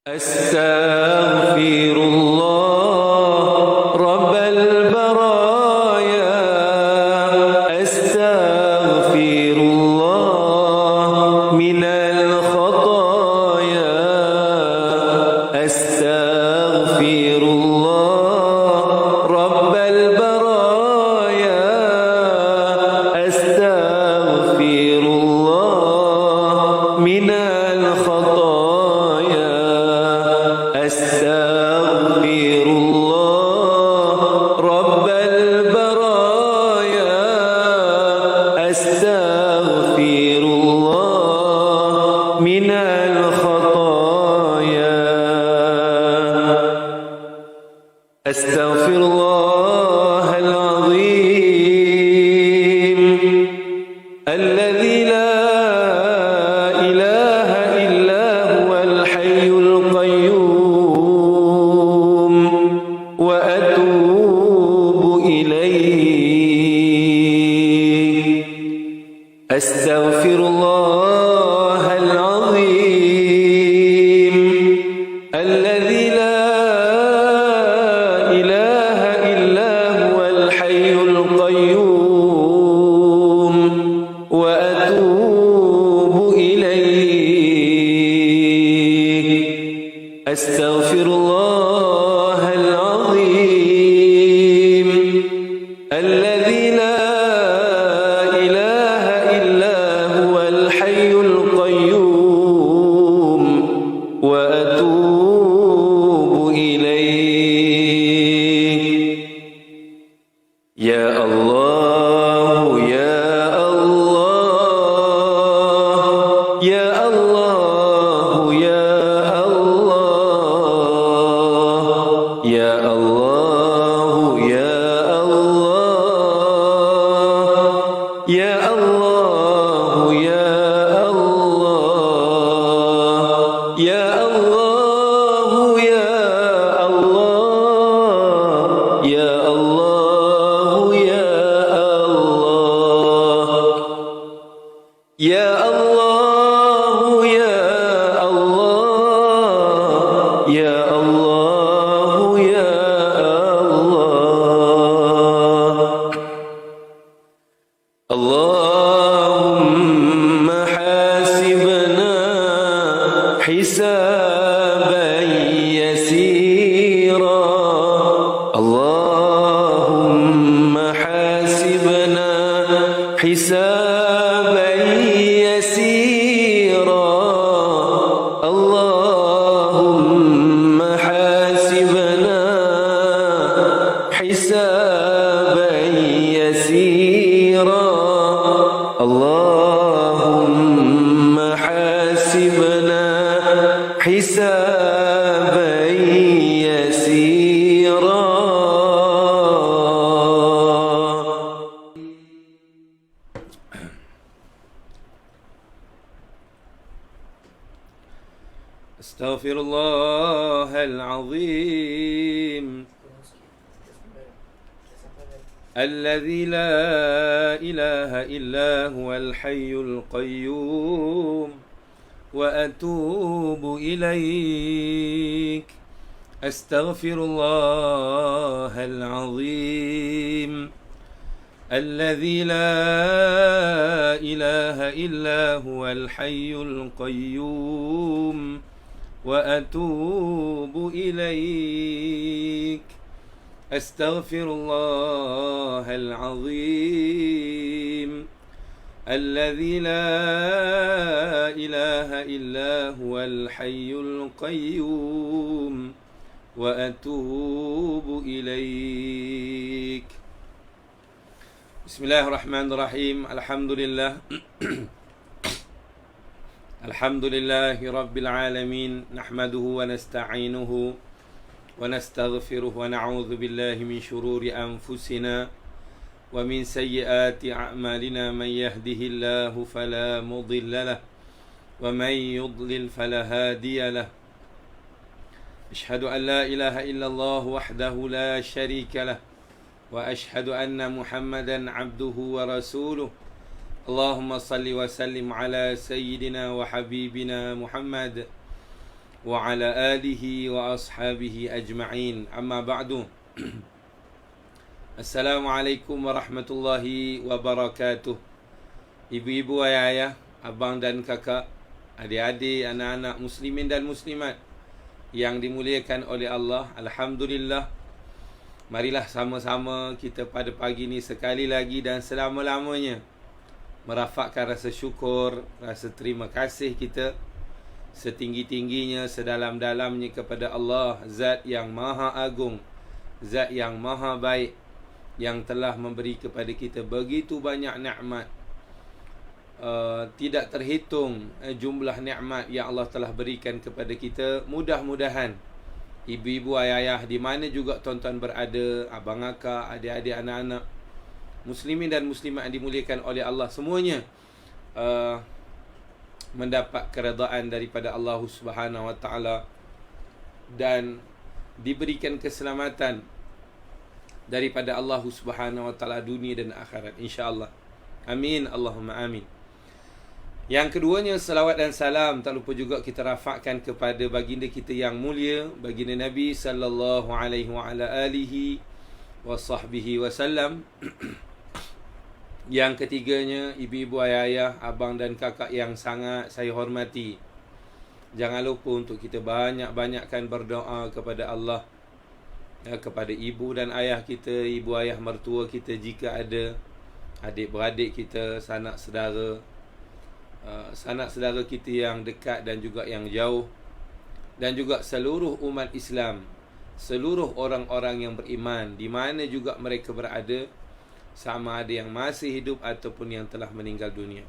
أستغفر الله رب البرايا أستغفر الله من الخطايا أستغفر الله رب البرايا أستغفر الله من الخطايا أستغفر الله رب البرايا أستغفر الله من الخطايا أستغفر الله العظيم الذي لا إله إلا هو الحي القيوم وأتوب إليه أستغفر الله العظيم الذي لا إله إلا هو الحي القيوم وأتوب إليه أستغفر الله العظيم الذي لا إله إلا هو الحي القيوم وأتوب إليه يا الله يا الله يا الله يا الله يا الله يا الله يا الله يا الله يا الله يا الله يا الله يا الله يا الله يا الله يا الله اللهم حاسبنا حسابا يسيرا اللهم حاسبنا حسابا يسيرا اللهم حاسبنا حسابا يسيرا اللهم حاسبنا حسابا يسيرا أستغفر الله العظيم الذي لا إله إلا هو الحي القيوم وأتوب إليك أستغفر الله العظيم الذي لا إله إلا هو الحي القيوم وأتوب إليك أستغفر الله العظيم الذي لا إله إلا هو الحي القيوم وأتوب إليك بسم الله الرحمن الرحيم الحمد لله الحمد لله رب العالمين نحمده ونستعينه ونستغفره ونعوذ بالله من شرور أنفسنا ومن سيئات أعمالنا من يهده الله فلا مضل له ومن يضلل فلا هادي له أشهد أن لا إله إلا الله وحده لا شريك له وأشهد أن محمدا عبده ورسوله اللهم صل وسلم على سيدنا وحبيبنا محمد وعلى آله وأصحابه أجمعين أما بعد Assalamualaikum warahmatullahi wabarakatuh. Ibu-ibu, ayah-ayah, abang dan kakak, adik-adik, anak-anak muslimin dan muslimat yang dimuliakan oleh Allah, alhamdulillah. Marilah sama-sama kita pada pagi ini sekali lagi dan selama-lamanya merafakkan rasa syukur, rasa terima kasih kita setinggi-tingginya, sedalam-dalamnya kepada Allah, Zat yang Maha Agung, Zat yang Maha Baik, yang telah memberi kepada kita begitu banyak nikmat, tidak terhitung jumlah nikmat yang Allah telah berikan kepada kita. Mudah-mudahan ibu-ibu, ayah-ayah, di mana juga tuan-tuan berada, abang akak, adik-adik, anak-anak muslimin dan muslimat yang dimuliakan oleh Allah, semuanya mendapat keredaan daripada Allah Subhanahu Wa Taala dan diberikan keselamatan daripada Allah Subhanahu Wa Taala dunia dan akhirat, insya-Allah. Amin, Allahumma amin. Yang keduanya, salawat dan salam tak lupa juga kita rafakkan kepada baginda kita yang mulia, baginda Nabi sallallahu alaihi wa ala alihi wa sahbihi wasallam. Yang ketiganya, ibu-ibu, ayah-ayah, abang dan kakak yang sangat saya hormati, jangan lupa untuk kita banyak-banyakkan berdoa kepada Allah, kepada ibu dan ayah kita, ibu ayah mertua kita jika ada, adik-beradik kita, sanak saudara kita yang dekat dan juga yang jauh, dan juga seluruh umat Islam, seluruh orang-orang yang beriman di mana juga mereka berada, sama ada yang masih hidup ataupun yang telah meninggal dunia.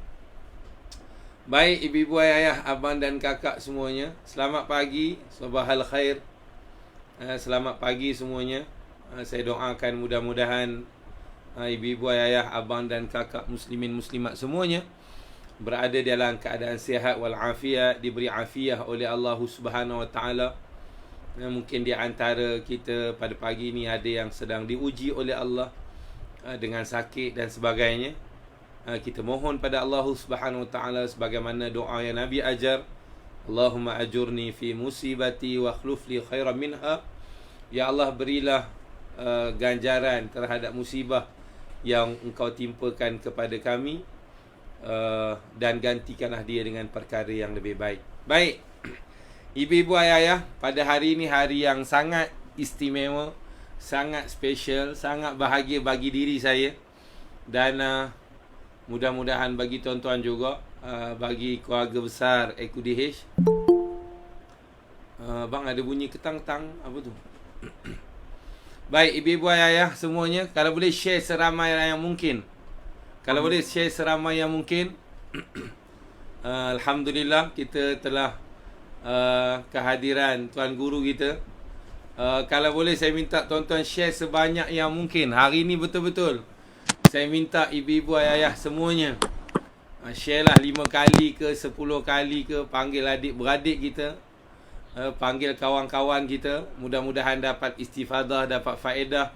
Baik ibu-ibu, ayah, abang dan kakak semuanya, selamat pagi, sabahal khair. Selamat pagi semuanya. Saya doakan mudah-mudahan ibu-ibu, ayah, abang dan kakak muslimin muslimat semuanya berada dalam keadaan sihat walafiat, diberi afiah oleh Allah Subhanahu Wa Taala. Mungkin di antara kita pada pagi ini ada yang sedang diuji oleh Allah dengan sakit dan sebagainya. Kita mohon pada Allah Subhanahu Wa Taala sebagaimana doa yang Nabi ajar, Allahumma ajurni fi musibati wa akhluf li khairan minha. Ya Allah, berilah ganjaran terhadap musibah yang engkau timpakan kepada kami, dan gantikanlah dia dengan perkara yang lebih baik. Baik ibu-ibu, ayah-ayah, pada hari ini hari yang sangat istimewa, sangat special, sangat bahagia bagi diri saya dan mudah-mudahan bagi tuan-tuan juga, bagi keluarga besar AQDH. Bang, ada bunyi ketang-tang apa tu? Baik ibu-ibu, ayah-ayah semuanya, kalau boleh share seramai yang mungkin. Kalau boleh share seramai yang mungkin. Alhamdulillah kita telah kehadiran Tuan Guru kita. Kalau boleh saya minta tuan-tuan share sebanyak yang mungkin. Hari ini betul-betul saya minta ibu-ibu, ayah-ayah semuanya share lah 5 kali ke 10 kali ke, panggil adik-beradik kita, panggil kawan-kawan kita. Mudah-mudahan dapat istifadah, dapat faedah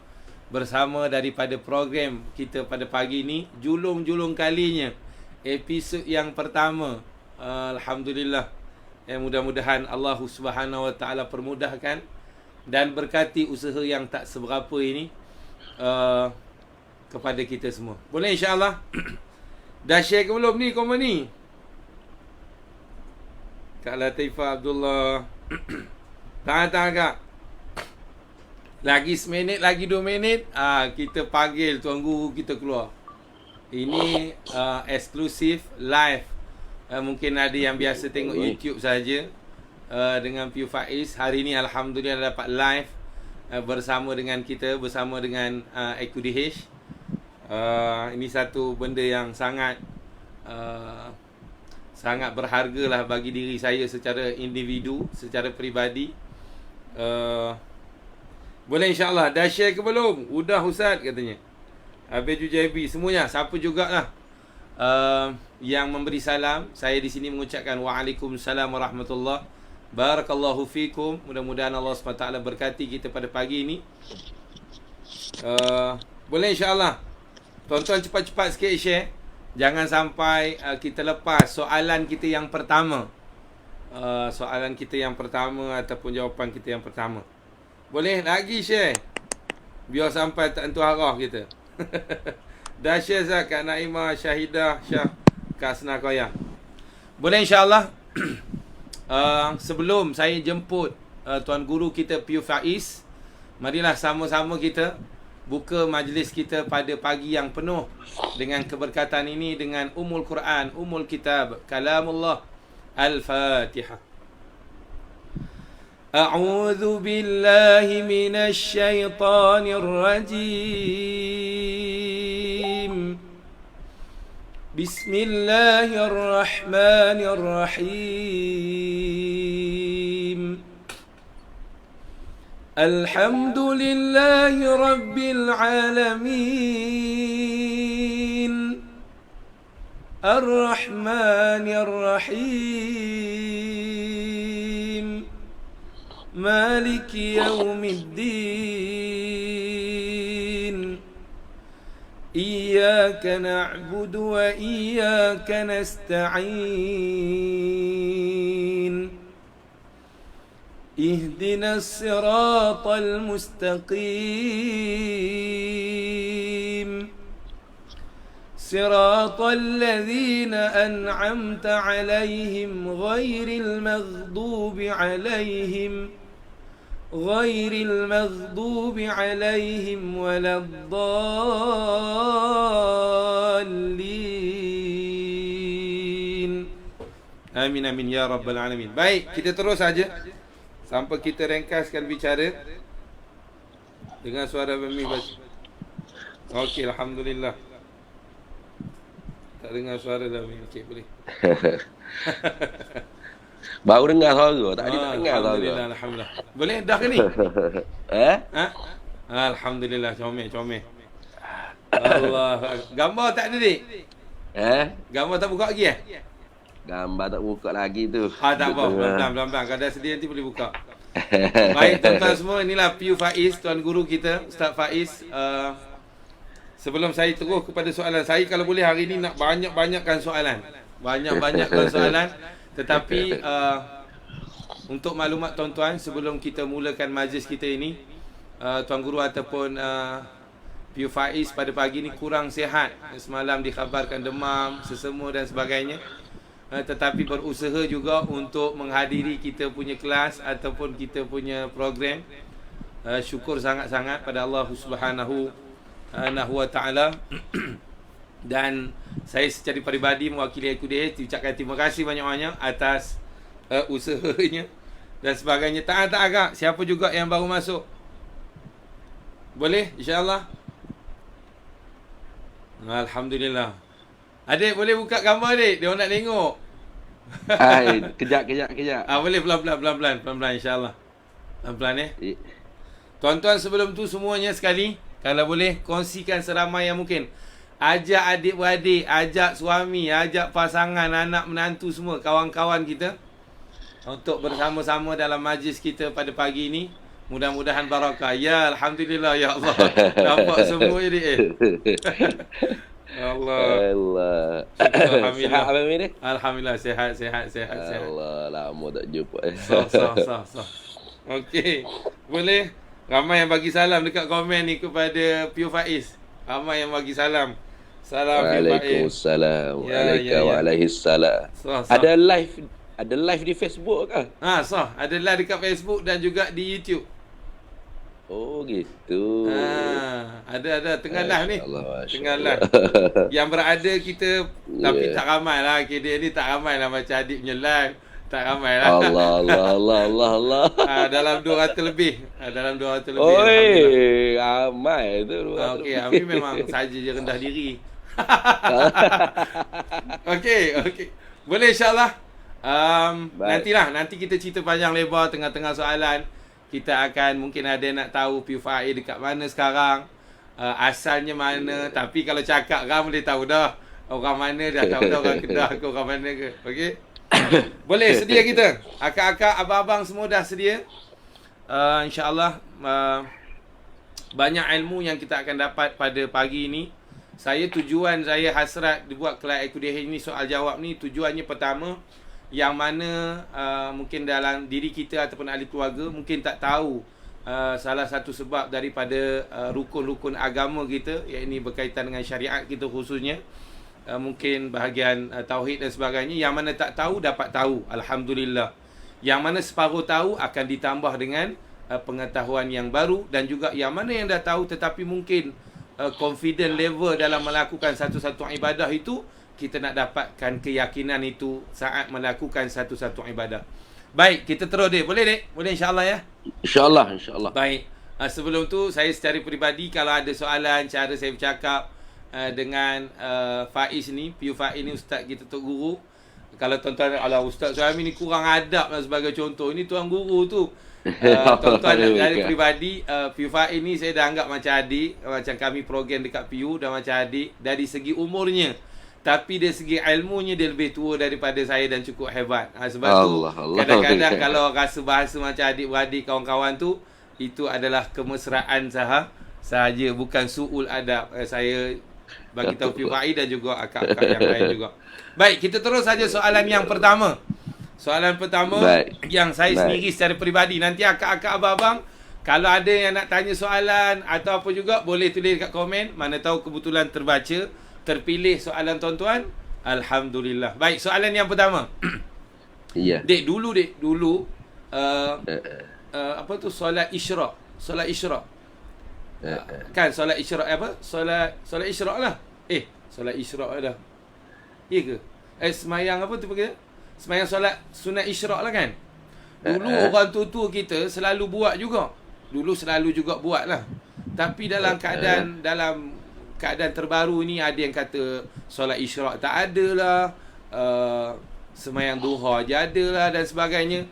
bersama daripada program kita pada pagi ini. Julung-julung kalinya episod yang pertama. Alhamdulillah. Mudah-mudahan Allah Subhanahu Wa Taala permudahkan dan berkati usaha yang tak seberapa ini kepada kita semua. Boleh insya-Allah? Dah share ke belum ni komen ni? Kak Latifah Abdullah. Tahan-tahan Kak. Lagi seminit, lagi 2 minit, kita panggil Tuan Guru kita keluar. Ini eksklusif live. Mungkin ada yang biasa tengok YouTube saja dengan Piu Faiz. Hari ini alhamdulillah dapat live bersama dengan kita, bersama dengan AQDH. Ini satu benda yang sangat sangat berharga lah bagi diri saya secara individu, secara peribadi. Boleh insya-Allah. Dah share ke belum? Udah Ustaz katanya. Habis JB semuanya, siapa jugalah yang memberi salam. Saya di sini mengucapkan waalaikumsalam warahmatullahi barakallahu fikum. Mudah-mudahan Allah SWT berkati kita pada pagi ini. Boleh insya-Allah. Tuan-tuan cepat-cepat sikit share. Jangan sampai kita lepas soalan kita yang pertama. soalan kita yang pertama ataupun jawapan kita yang pertama. Boleh lagi share, biar sampai tak tentu arah kita. Dah share Zat, Kak Naimah, Syahidah, Syah, Kak Senakoya. Boleh insyaAllah. Sebelum saya jemput Tuan Guru kita Piu Faiz, marilah sama-sama kita buka majlis kita pada pagi yang penuh dengan keberkatan ini dengan Ummul Quran, Ummul Kitab, Kalamullah. Al-Fatihah. A'udzu billahi minasy syaithanir rajim. Bismillahirrahmanirrahim. Alhamdulillahi rabbil alamin. Ar-Rahmanir Rahim. Maliki yaumiddin. Iyyaka na'budu wa iyyaka nasta'in. Ihdinas siratal mustaqim. صراط الذين أنعمت عليهم غير المغضوب عليهم ولا الضالين. Amin amin ya rabbal alamin. Baik, kita terus saja sampai kita ringkaskan bicara dengan suara bebas. Okey, alhamdulillah. Tak dengar suara dah. Okey, boleh. Baru dengar suara. Tak dengar suara. Alhamdulillah, alhamdulillah. Boleh dah ke ni? Alhamdulillah, comel. Allah. Gambar tak ada, Dik? Gambar tak buka lagi Gambar tak buka lagi tu. Tak apa. Pelan-pelan. Kalau dah sedia nanti boleh buka. Baik, tuan-tuan semua. Inilah Piu Faiz, Tuan Guru kita, Ustaz Faiz. Sebelum saya terus kepada soalan saya, kalau boleh hari ini nak banyak-banyakkan soalan. Banyak-banyakkan soalan. Tetapi untuk maklumat tuan-tuan, sebelum kita mulakan majlis kita ini, Tuan Guru ataupun Piu Faiz pada pagi ini kurang sihat. Semalam dikhabarkan demam, sesama dan sebagainya. Tetapi berusaha juga untuk menghadiri kita punya kelas ataupun kita punya program. Syukur sangat-sangat pada Allah Subhanahu wa ta'ala. Dan saya secara peribadi mewakili Akudes ucapkan terima kasih banyak-banyak atas usahanya dan sebagainya. Tak agak siapa juga yang baru masuk. Boleh insya-Allah. Alhamdulillah. Adik boleh buka gambar adik, dia nak tengok. Kejap. Boleh pelan-pelan insya-Allah. Pelan-pelan Tuan-tuan, sebelum tu semuanya sekali, kalau boleh kongsikan seramai yang mungkin. Ajak adik-beradik, ajak suami, ajak pasangan, anak menantu semua, kawan-kawan kita untuk bersama-sama dalam majlis kita pada pagi ini. Mudah-mudahan barakah. Ya alhamdulillah ya Allah. Nampak semua jadi Allah. Alhamdulillah. Sihat abang ni? Alhamdulillah sihat. Allah, lama tak jumpa. Sah. Okey. Boleh. Ramai yang bagi salam dekat komen ni kepada Piu Faiz. Ramai yang bagi salam. Salam Piu Faiz. Waalaikumsalam. Waalaikumsalam. Ada live di Facebook ke? Sah. Ada live dekat Facebook dan juga di YouTube. Oh gitu. Ada tengah live ni. Tengah live. Yang berada kita tapi tak ramai lah. Dia ni tak ramai lah macam adik punya live. Tak ramai lah. Allah. Dalam 200 lebih. Oi, ramai tu. Okey, Ami memang saja je rendah diri. Okey. Boleh insya-Allah. Nanti kita cerita panjang lebar tengah-tengah soalan. Kita akan mungkin ada nak tahu Piu Faiz dekat mana sekarang. Asalnya mana. Tapi kalau cakap kan boleh tahu dah. Orang mana dah tahu dah, orang Kedah ke orang mana ke. Okey. Boleh, sedia kita. Akak-akak, abang-abang semua dah sedia. InsyaAllah banyak ilmu yang kita akan dapat pada pagi ini. Tujuan saya hasrat dibuat kelas Akudes ini, soal jawab ni, tujuannya pertama, yang mana mungkin dalam diri kita ataupun ahli keluarga mungkin tak tahu salah satu sebab daripada rukun-rukun agama kita, iaitu berkaitan dengan syariat kita khususnya, mungkin bahagian tauhid dan sebagainya. Yang mana tak tahu dapat tahu, alhamdulillah. Yang mana separuh tahu akan ditambah dengan pengetahuan yang baru, dan juga yang mana yang dah tahu tetapi mungkin confident level dalam melakukan satu-satu ibadah itu, kita nak dapatkan keyakinan itu saat melakukan satu-satu ibadah. Baik, kita terus Dek. Boleh Dek? Boleh insya-Allah ya? InsyaAllah, insyaAllah. Baik. Sebelum tu saya secara peribadi kalau ada soalan cara saya bercakap dengan Faiz ni, Piu Faiz ni, ustaz kita, Tok Guru. Kalau tuan-tuan, ala Ustaz Suhaimi ni kurang adab lah sebagai contoh. Ini tuan guru tu. Tuan-tuan dari peribadi, Piu Faiz ni saya dah anggap macam adik. Macam kami program dekat Piu dah macam adik. Dari segi umurnya. Tapi dari segi ilmunya dia lebih tua daripada saya dan cukup hebat. Sebab Allah, tu kadang-kadang kalau rasa bahasa macam adik-beradik kawan-kawan tu, itu adalah kemesraan sahaja, bukan su'ul adab. Saya bagi tahu Piu Faiz dan juga akak-akak yang lain juga. Baik, kita terus saja soalan yang pertama. Soalan pertama yang saya sendiri secara peribadi. Nanti akak-akak abang-abang, kalau ada yang nak tanya soalan atau apa juga, boleh tulis dekat komen. Mana tahu kebetulan terbaca, terpilih soalan tuan-tuan. Alhamdulillah. Baik, soalan yang pertama. Ya. Dek, dulu apa tu, solat isyraq. Solat isyraq. Kan solat isyraq apa? Solat isyraq lah. Solat isyraq dah. Ya ke? Semayang apa tu panggil? Semayang solat sunat isyraq lah kan? Dulu orang tua-tua kita selalu buat juga. Dulu selalu juga buat lah. Tapi dalam keadaan terbaru ni, ada yang kata solat isyraq tak ada lah, semayang duha je ada lah dan sebagainya.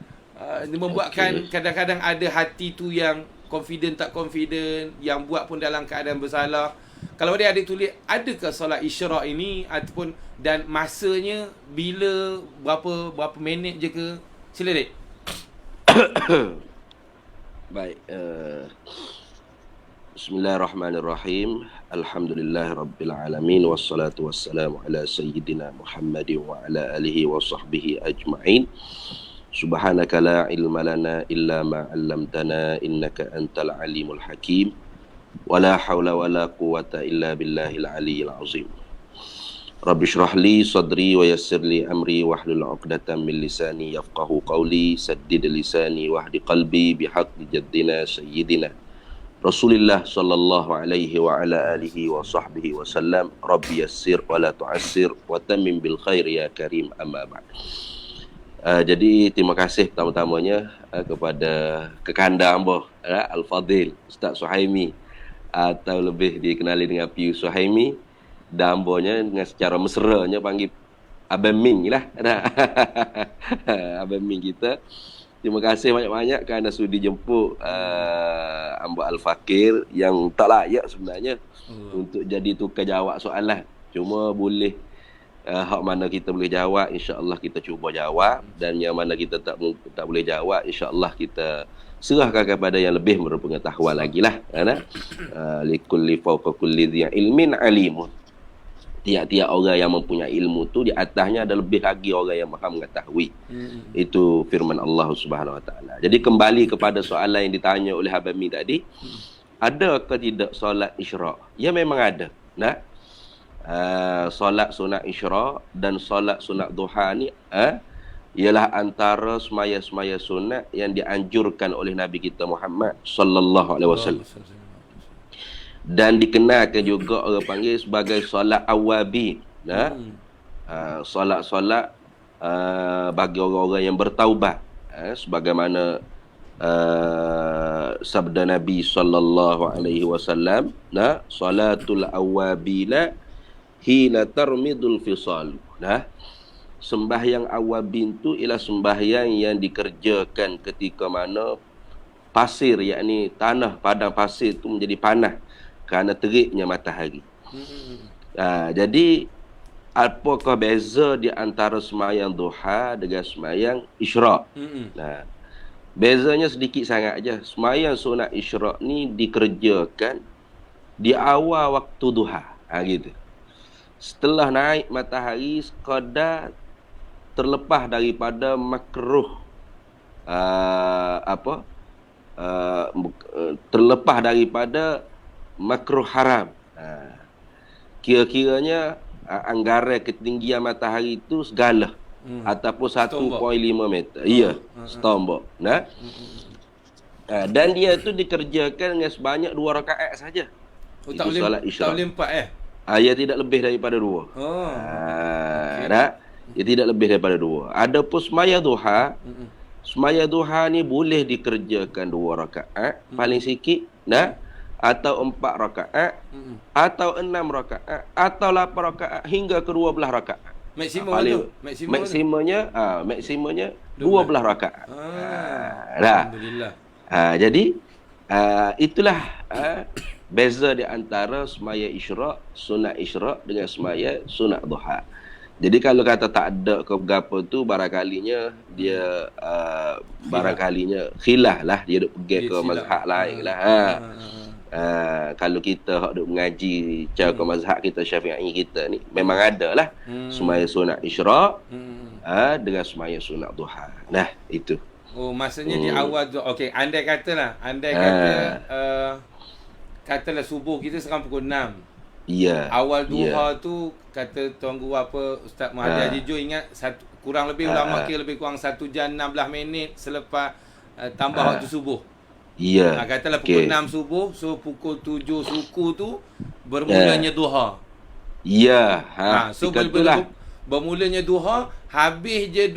Dia membuatkan kadang-kadang ada hati tu yang confident tak confident, yang buat pun dalam keadaan bersalah. Kalau dia ada tulis, adakah solat isyraq ini ataupun dan masanya bila, berapa minit je ke? Sila Dek. Baik. Bismillahirrahmanirrahim. Alhamdulillahirabbil alamin, wassalatu wassalamu ala sayyidina Muhammadin wa ala alihi wa sahbihi ajma'in. Subhanaka la ilma lana illa ma 'allamtana innaka antal alimul hakim. Wala haula wala quwwata illa billahil aliyyil azim. Rabbi shrah li sadri wa yassir li amri wahlul 'uqdatam min lisani yafqahu qawli, saddid lisani wahdi qalbi bihaqqi jaddina sayyidina Rasulillah sallallahu alaihi wa ala alihi wa sahbihi wa sallam. Rabbi yassir wa la tu'assir wa tammim bil khair ya karim, amma ba'd. Jadi terima kasih pertama-tamanya kepada kekanda hamba Al-Fadil Ustaz Suhaimi, atau lebih dikenali dengan Piu Suhaimi, dan hambanya dengan secara mesranya panggil Abang Ming lah. Abang Ming kita. Terima kasih banyak-banyak kerana sudi jemput hamba Al-Fakir yang tak layak sebenarnya untuk jadi tukar jawab soalan. Cuma boleh hak mana kita boleh jawab, insya-Allah kita cuba jawab, dan yang mana kita tak boleh jawab, insya-Allah kita serahkan kepada yang lebih berpengetahuan lagi lah. Likulli fawqa kulli dhi ilmin alimun. Tiap-tiap orang yang mempunyai ilmu tu, di atasnya ada lebih lagi orang yang maha mengetahui. Itu firman Allah Subhanahu Wa Taala. Jadi kembali kepada soalan yang ditanya oleh Abang Mi tadi, ada ke tidak solat isyraq? Ya, memang ada. Solat sunat isyraq dan solat sunat duha ni ialah antara semaya-semaya sunat yang dianjurkan oleh Nabi kita Muhammad sallallahu alaihi wasallam. Dan dikenalkan juga orang panggil sebagai solat awabin. Solat-solat bagi orang-orang yang bertaubat. Sebagaimana sabda Nabi sallallahu alaihi wasallam, salatul awabila hina tarmidul fisal. Sembahyang awabin tu ialah sembahyang yang dikerjakan ketika mana pasir, yakni tanah padang pasir tu menjadi panas kerana teriknya matahari. Jadi apakah beza di antara sembahyang duha dengan sembahyang isyraq? Bezanya sedikit sangat aja. Sembahyang sunat isyraq ni dikerjakan di awal waktu duha, gitu. Setelah naik matahari sekadar terlepas daripada makruh terlepas daripada makruh haram. Kira-kiranya anggaran ketinggian matahari itu segala ataupun 1.5 meter. Ya, setombok. Nah. Dan dia tu dikerjakan dengan sebanyak 2 rakaat saja. Tak boleh 4 ia tidak lebih daripada 2. Ia tidak lebih daripada 2. Adapun semaya duha, semaya duha ni boleh dikerjakan 2 rakaat paling sikit, atau 4 rakaat, atau 6 rakaat, atau 8 rakaat hingga ke 12 rakaat. Maksimumnya 12 rakaat. Alhamdulillah. Jadi itulah beza di antara semaya isyraq, sunat isyraq dengan semaya sunat duha. Jadi kalau kata tak ada ke berapa tu, barangkalinya dia barangkalinya khilaf lah, dia duk pergi ke mazhab lain lah. Kalau kita hak duk mengaji cara ke mazhab kita Syafi'i kita ni, memang ada lah semaya sunat isyraq dengan semaya sunat duha. Nah, itu. Oh, maksudnya di awal tu. Okey, andai kata katalah subuh kita sekarang pukul 6. Ya. Awal duha tu kata Tuan Guru Ustaz Muhammad Haji Jo ingat kurang lebih ulama kira lebih kurang 1 jam 16 minit selepas tambah waktu subuh. Ya. Katalah pukul 6 subuh, so pukul 7 suku tu bermulanya duha. Ya. So bermulanya duha, habis je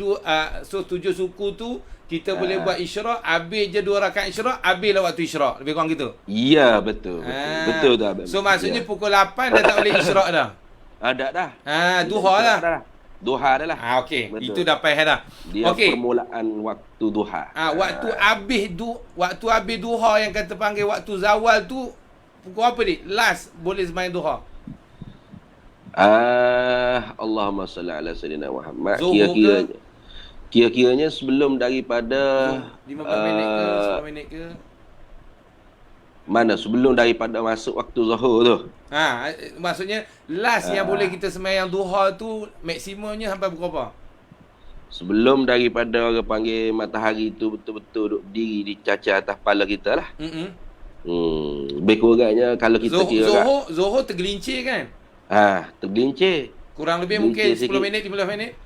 so 7 suku tu kita boleh buat isyraq, habis je 2 rakaat isyraq, habislah waktu isyraq. Lebih kurang gitu. Ya, betul. Betul dah. So maksudnya pukul 8 dah tak boleh isyraq dah. Dah. Duha lah. Duha dah lah. Okey. Itu dah payah dah. Dia permulaan waktu duha. Waktu habis duha yang kata panggil waktu zawal tu pukul apa dik? Last boleh sembahyang duha. Allahumma salli ala sayyidina Muhammad. Kira-kiranya sebelum daripada 15 minit ke 10 minit ke? Mana sebelum daripada masuk waktu zuhur tu. Maksudnya last yang boleh kita sembahyang duha tu maksimumnya sampai pukul apa? Sebelum daripada orang panggil matahari tu betul-betul duduk berdiri di cacar atas kepala kita lah. Lebih kurangnya kalau kita kira Zuhur tergelincir kan? Tergelincir. Kurang lebih mungkin 10 minit 15 minit.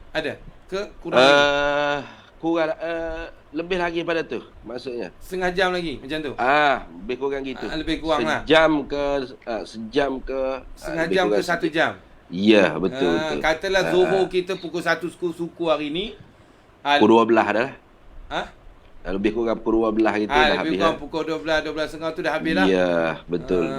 Ada ke kurang lagi? Kurang lebih lagi pada tu maksudnya. Setengah jam lagi macam tu. Lebih kurang gitu. Lebih kurang sejam ke setengah jam ke 1 jam. Ya, betul. Katalah zuhur kita pukul 1 suku hari ni. Pukul 12 dah lah. Lebih kurang pukul 12 gitu dah habis. Lebih kurang pukul 12.30 tu dah habis dah. Ya, betul.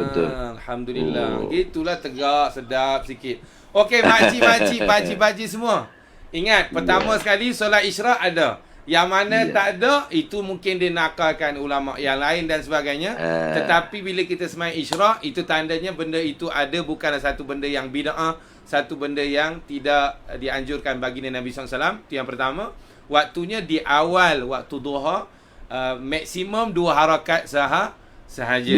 Alhamdulillah. Gitulah tegak, sedap sikit. Okey, makcik semua. Ingat, pertama sekali solat isyraq ada. Yang mana tak ada, itu mungkin dia nakalkan ulama yang lain dan sebagainya. Tetapi bila kita sembahyang isyraq, itu tandanya benda itu ada, bukanlah satu benda yang bid'ah, satu benda yang tidak dianjurkan baginda Nabi SAW. Itu yang pertama. Waktunya di awal waktu duha, maksimum 2 harakat sahaja.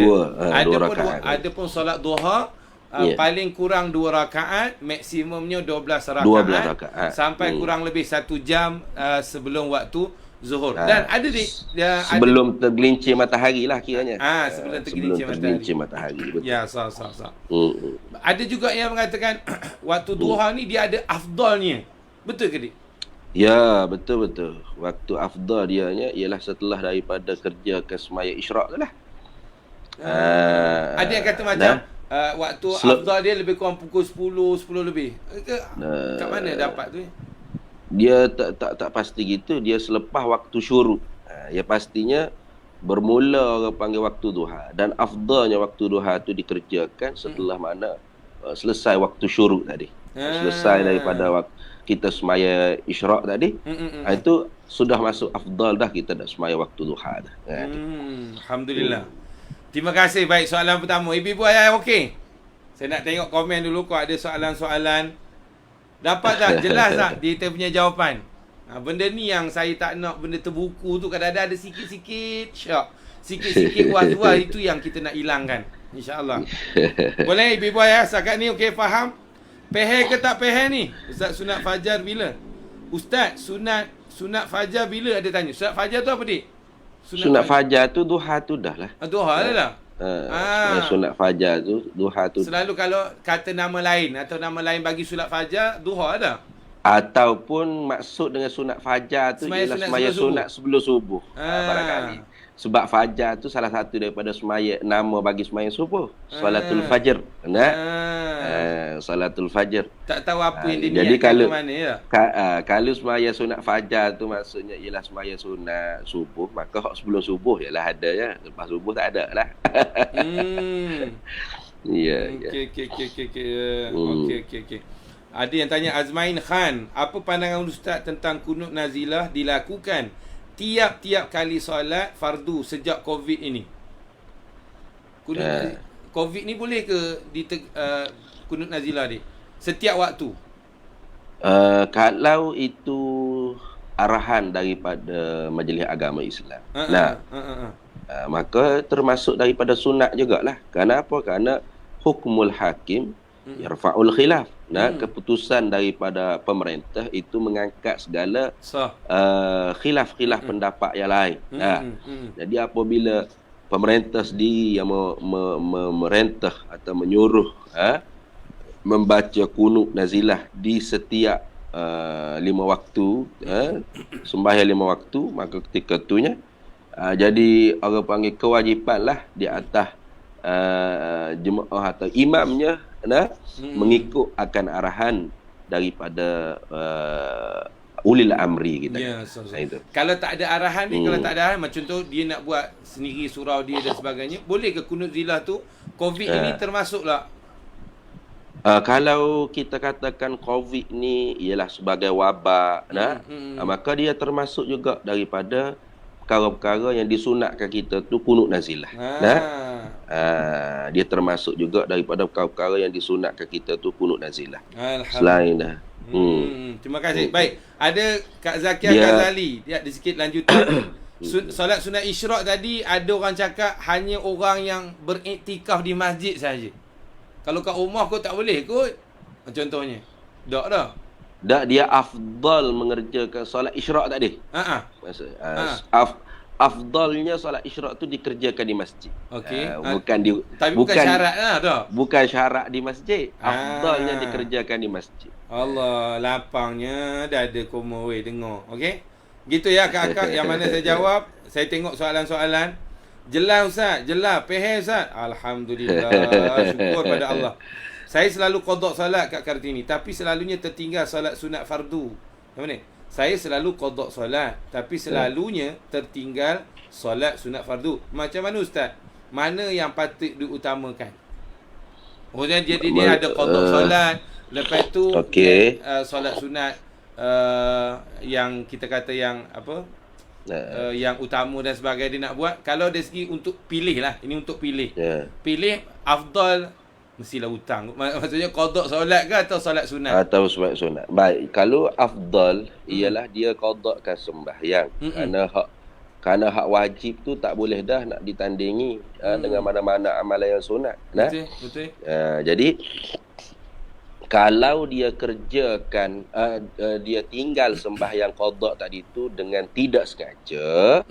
Adapun solat duha paling kurang 2 rakaat, maksimumnya 12 rakaat sampai kurang lebih 1 jam sebelum waktu zuhur. Dan ada sebelum tergelincir matahari lah kiranya. Sebelum tergelincir matahari. Betul. Ya, sah. Ada juga yang mengatakan waktu duha ni dia ada afdalnya. Betul ke dik? Ya, betul. Waktu afdal dianya ialah setelah daripada kerja ke semaya isyraq tu lah. Ada yang kata macam waktu afdal dia lebih kurang pukul 10 lebih. Kat mana dapat tu? Dia tak pasti gitu. Dia selepas waktu syuruk. Ya pastinya bermula orang panggil waktu duha. Dan afdalnya waktu duha tu dikerjakan setelah mana selesai waktu syuruk tadi. Selesai daripada waktu kita semaya isyraq tadi, itu sudah masuk afdal dah, kita dah semaya waktu duha dah. Alhamdulillah. Terima kasih. Baik, soalan pertama. Ibu ayah okey? Saya nak tengok komen dulu kalau ada soalan-soalan. Dapat tak? Jelas tak dia punya jawapan? Benda ni yang saya tak nak benda terbuku tu. Kadang-kadang ada sikit-sikit syok. Sikit-sikit was-was itu yang kita nak hilangkan. InsyaAllah. Boleh ibu ayah setakat ni okey faham? Peher ke tak peher ni? Ustaz sunat fajar bila? Ustaz, sunat fajar bila ada tanya? Sunat fajar tu apa, dik? Sunat fajar tu duha tu dah lah. Duha dah. Sebenarnya sunat fajar tu duha tu. Selalu kalau kata nama lain atau nama lain bagi sunat fajar, duha dah. Ataupun maksud dengan sunat fajar tu ialah sembahyang sunat sebelum subuh. Barangkali. Sebab fajar tu salah satu daripada nama bagi sembahyang subuh. Salatul fajr. Salatul fajr. Tak tahu apa yang dia jadi niatkan ke mana ya. Kalau sembahyang sunat fajar tu maksudnya ialah sembahyang sunat subuh, maka hak sebelum subuh ialah ada ya. Lepas subuh tak ada lah. Ya. Okey. Ada yang tanya Azmain Khan, apa pandangan Ustaz tentang kunut nazilah dilakukan tiap-tiap kali solat fardu sejak COVID ini? Kunut COVID ni boleh ke kunut nazilah dia setiap waktu? Kalau itu arahan daripada Majlis Agama Islam. Maka termasuk daripada sunat jugalah. Kenapa? Kerana hukmul hakim yarfa'ul khilaf. Keputusan daripada pemerintah itu mengangkat segala khilaf-khilaf pendapat yang lain. Jadi apabila pemerintah sendiri yang memerintah atau menyuruh membaca kunut nazilah di setiap 5 waktu, sembahyang 5 waktu, maka ketika itunya jadi orang panggil kewajipan lah di atas jemaah atau imamnya mengikut akan arahan daripada ulil amri kita. Ya, itu. Kalau tak ada arahan ni, kalau tak ada arahan, macam tu dia nak buat sendiri surau dia dan sebagainya, boleh ke kunut zilah tu COVID ini termasuklah? Kalau kita katakan COVID ni ialah sebagai wabak, maka dia termasuk juga daripada perkara-perkara yang disunatkan kita tu kunut nazilah. Dia termasuk juga daripada perkara-perkara yang disunatkan kita tu kunut nazilah. Selain dah. Terima kasih. Baik, ada Kak Zakia Ghazali. Dia ada sikit lanjutan. Solat sunat isyraq tadi ada orang cakap hanya orang yang beriktikaf di masjid saja. Kalau kat rumah kau tak boleh kot. Contohnya. Tak dah. Tak, dia afdal mengerjakan solat isyraq tadi. Maksud afdalnya solat isyraq tu dikerjakan di masjid. Okey. Bukan syarat lah dah. Bukan syarat di masjid. Afdalnya dikerjakan di masjid. Allah, lapangnya dah ada koma weh dengar. Okey. Gitu ya kakak yang mana saya jawab. Saya tengok soalan-soalan. Jelas Ustaz, jelas. Faham Ustaz. Alhamdulillah. Syukur pada Allah. Saya selalu qada solat kat Kartini, tapi selalunya tertinggal solat sunat fardu. Macam mana? Saya selalu qada solat, tapi selalunya tertinggal solat sunat fardu. Macam mana Ustaz? Mana yang patut diutamakan? Jadi dia ada qada solat, lepas tu solat sunat yang kita kata yang apa? Yang utama dan sebagainya dia nak buat. Kalau dari segi untuk pilih lah, ini untuk pilih. Pilih afdal mestilah hutang. Maksudnya qada solat ke atau solat sunat? Atau solat sunat. Baik, kalau afdal ialah dia qadakan sembahyang. Kerana hak wajib tu tak boleh dah nak ditandingi dengan mana-mana amalan yang sunat. Betul. Jadi kalau dia kerjakan dia tinggal sembahyang qada tadi tu dengan tidak sengaja,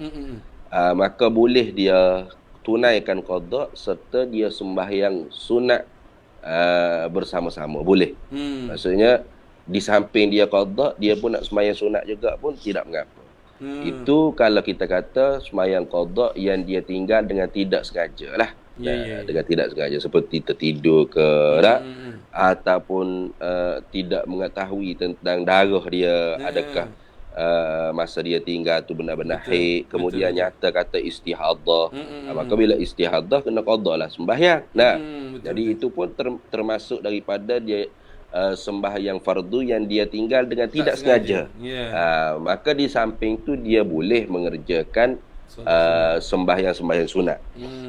maka boleh dia tunaikan qada serta dia sembahyang sunat bersama-sama, boleh. Maksudnya di samping dia qada, dia pun nak sembahyang sunat juga pun tidak mengapa. Itu kalau kita kata sembahyang qada yang dia tinggal dengan tidak sengaja lah. Dengan tidak sengaja, seperti tertidur ke ataupun tidak mengetahui tentang darah dia, adakah masa dia tinggal tu benar-benar haid, kemudian nyata kata istihadah, maka bila istihadah kena qada lah sembahyang. Jadi itu pun termasuk daripada dia sembahyang fardu yang dia tinggal dengan tidak sengaja. Maka di samping tu dia boleh mengerjakan sembahyang-sembahyang sunat.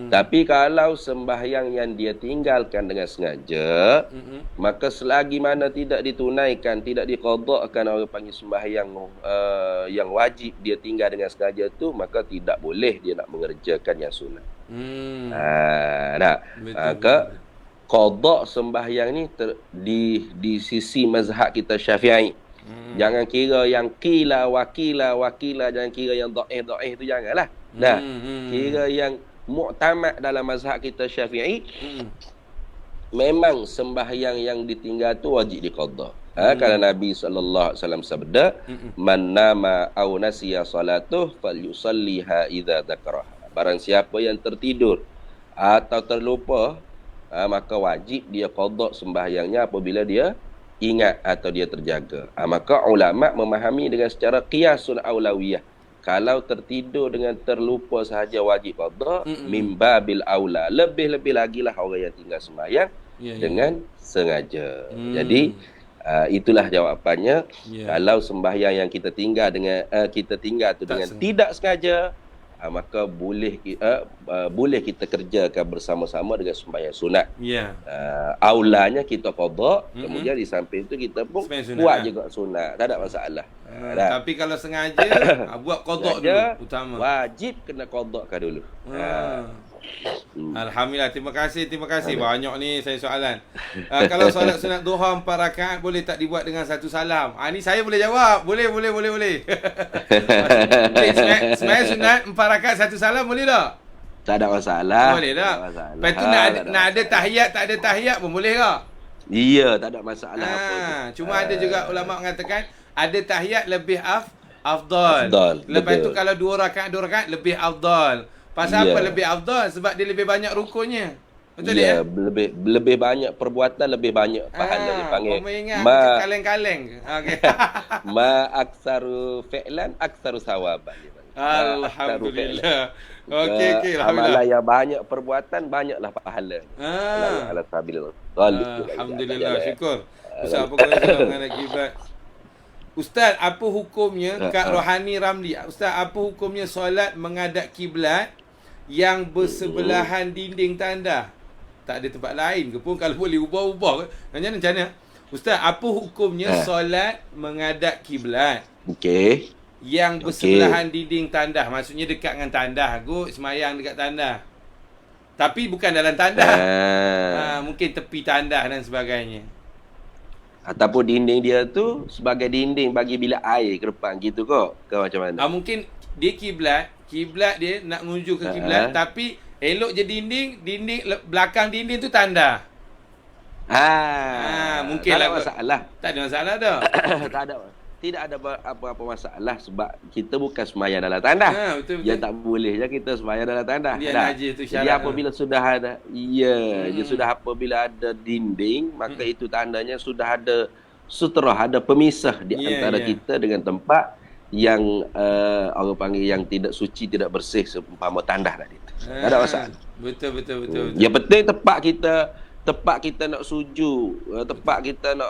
Tapi kalau sembahyang yang dia tinggalkan dengan sengaja, maka selagi mana tidak ditunaikan, tidak diqadakkan, orang panggil sembahyang yang wajib dia tinggal dengan sengaja tu, maka tidak boleh dia nak mengerjakan yang sunat. Maka qada sembahyang ni di sisi mazhab kita Syafi'i. Jangan kira yang qila wakila, jangan kira yang dhaif tu janganlah. Nah, kira yang muktamad dalam mazhab kita Syafi'i, memang sembahyang yang ditinggal tu wajib diqada. Kalau Nabi SAW sabda, man nama aw nasiya salatuh falyusalliha idza dzakaraha. Barang siapa yang tertidur atau terlupa, maka wajib dia qada sembahyangnya apabila dia ingat atau dia terjaga. Maka ulama memahami dengan secara qiyasun aulawiyah. Kalau tertidur dengan terlupa sahaja wajib qada, mimba bil aula. Lebih-lebih lagi lah orang yang tinggal sembahyang dengan sengaja. Jadi itulah jawapannya. Kalau sembahyang yang kita tinggal dengan dengan tidak sengaja, maka boleh kita kerjakan bersama-sama dengan sembahyang sunat. Aulanya kita qada, kemudian di samping itu kita pun buat juga sunat, tak ada masalah. Tapi kalau sengaja buat qada dulu utama. Wajib kena qadakan dulu. Alhamdulillah, terima kasih. Banyak ni saya soalan. Kalau solat sunat duha 4 rakaat boleh tak dibuat dengan satu salam? Ni saya boleh jawab. Boleh. Sembahyang sunat 4 rakaat satu salam boleh tak? Tak ada masalah. Boleh tak? Lepas tu nak ada tahiyat, tak ada tahiyat pun boleh tak? Iya, tak ada masalah apa tu. Cuma ada juga ulama mengatakan ada tahiyat lebih afdal. Lepas tu kalau 2 rakaat lebih afdal. Pasal apa lebih afdal? Sebab dia lebih banyak rukunnya. Betul ya? Lebih banyak perbuatan, lebih banyak pahala dipanggil. Kaleng-kaleng. Okey. Ma aksaru fi'lan aksaru sawaban. Alhamdulillah. Okey, amalan yang banyak perbuatan, banyaklah pahala. Alhamdulillah, syukur. Ustaz, apa kata mengenai kiblat? Ustaz, apa hukumnya Kak Rohani Ramli? Ustaz, apa hukumnya solat menghadap kiblat yang bersebelahan dinding tandas? Tak ada tempat lain ke pun? Kalau boleh ubah-ubah. Macam mana? Ustaz, apa hukumnya solat menghadap kiblat? Okey. Yang bersebelahan dinding tandas. Maksudnya dekat dengan tandas. Gut, semayang dekat tandas. Tapi bukan dalam tandas. Mungkin tepi tandas dan sebagainya. Ataupun dinding dia tu sebagai dinding bagi bilik air ke depan gitu kok. Ke macam mana? Mungkin dia kiblat dia nak menuju ke kiblat, tapi elok je dinding belakang dinding tu tanda. Mungkin tak ada masalah. Tak ada masalah dah. Tidak ada apa-apa masalah sebab kita bukan sembahyang dalam tandas. Betul. Ya tak boleh je kita sembahyang dalam tandas. Dia najis tu syarat. Jadi apabila sudah ada apabila ada dinding, maka itu tandanya sudah ada sutrah, ada pemisah di antara kita dengan tempat yang orang panggil yang tidak suci, tidak bersih seumpama tandas tadi. Tak ada masalah. Betul. Yang penting tempat kita nak sujud, tempat kita nak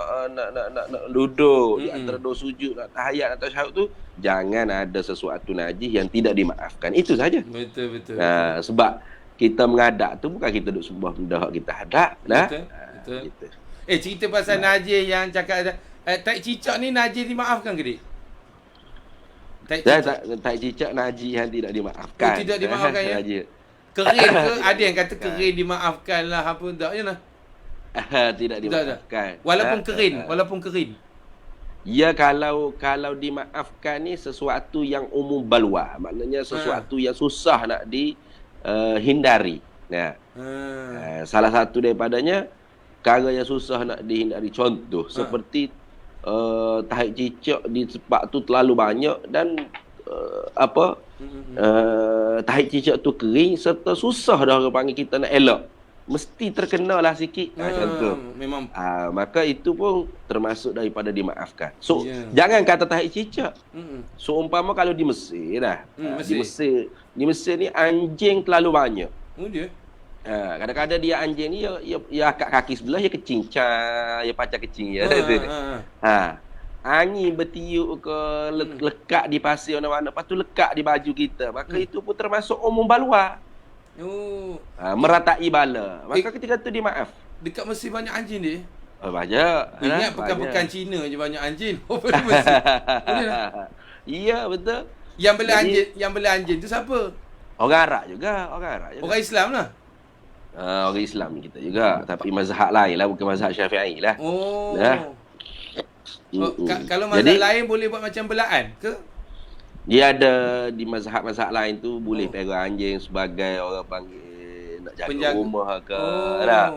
duduk di antara dua sujud, nak tahiyat atau tasyahud tu jangan ada sesuatu najis yang tidak dimaafkan. Itu saja. Betul. Sebab kita menghadap tu bukan kita duduk sebuah benda kita hadap. Betul. Gitu. Cerita pasal najis yang cakap tai cicak ni najis dimaafkan ke dik? Tai cicak najis yang tidak dimaafkan. Tidak dimaafkan ya? Kering ke? Ada yang kata kering dimaafkan lah, apa tak je lah. Tidak dimaafkan. Walaupun kering. Ya, kalau dimaafkan ni sesuatu yang umum balwa, maknanya sesuatu yang susah nak dihindari. Salah satu daripadanya perkara yang susah nak dihindari, contoh seperti tahi cicak di tempat tu terlalu banyak dan tahi cicak tu kering serta susah dah orang panggil kita nak elak, mesti terkenalah sikit contoh. Memang maka itu pun termasuk daripada dimaafkan. So jangan kata tahi cicak. So umpama kalau di Mesir dah. Di Mesir ni anjing terlalu banyak. Dia kadang-kadang dia anjing ni ya akak kaki sebelah ya kecincang, ya pacak kecing ya. Angin bertiup ke lekat di pasir mana-mana, lepas tu lekat di baju kita, maka itu pun termasuk umum balwa. Meratai bala. Maka ketika tu dia maaf. Dekat Mesir banyak anjing dia. Banyak. Ingat bukan Cina je banyak anjing. Mesir. Iya, betul. Yang bela anjing tu siapa? Orang Arab juga. Orang Islam lah. Orang Islam kita juga, tapi mazhab lain lah, bukan mazhab Syafi'i lah. Kalau mazhab lain boleh buat macam belaan ke? Dia ada di mazhab-mazhab lain tu boleh pegang anjing sebagai orang panggil nak jaga Penjaga rumah ke dah.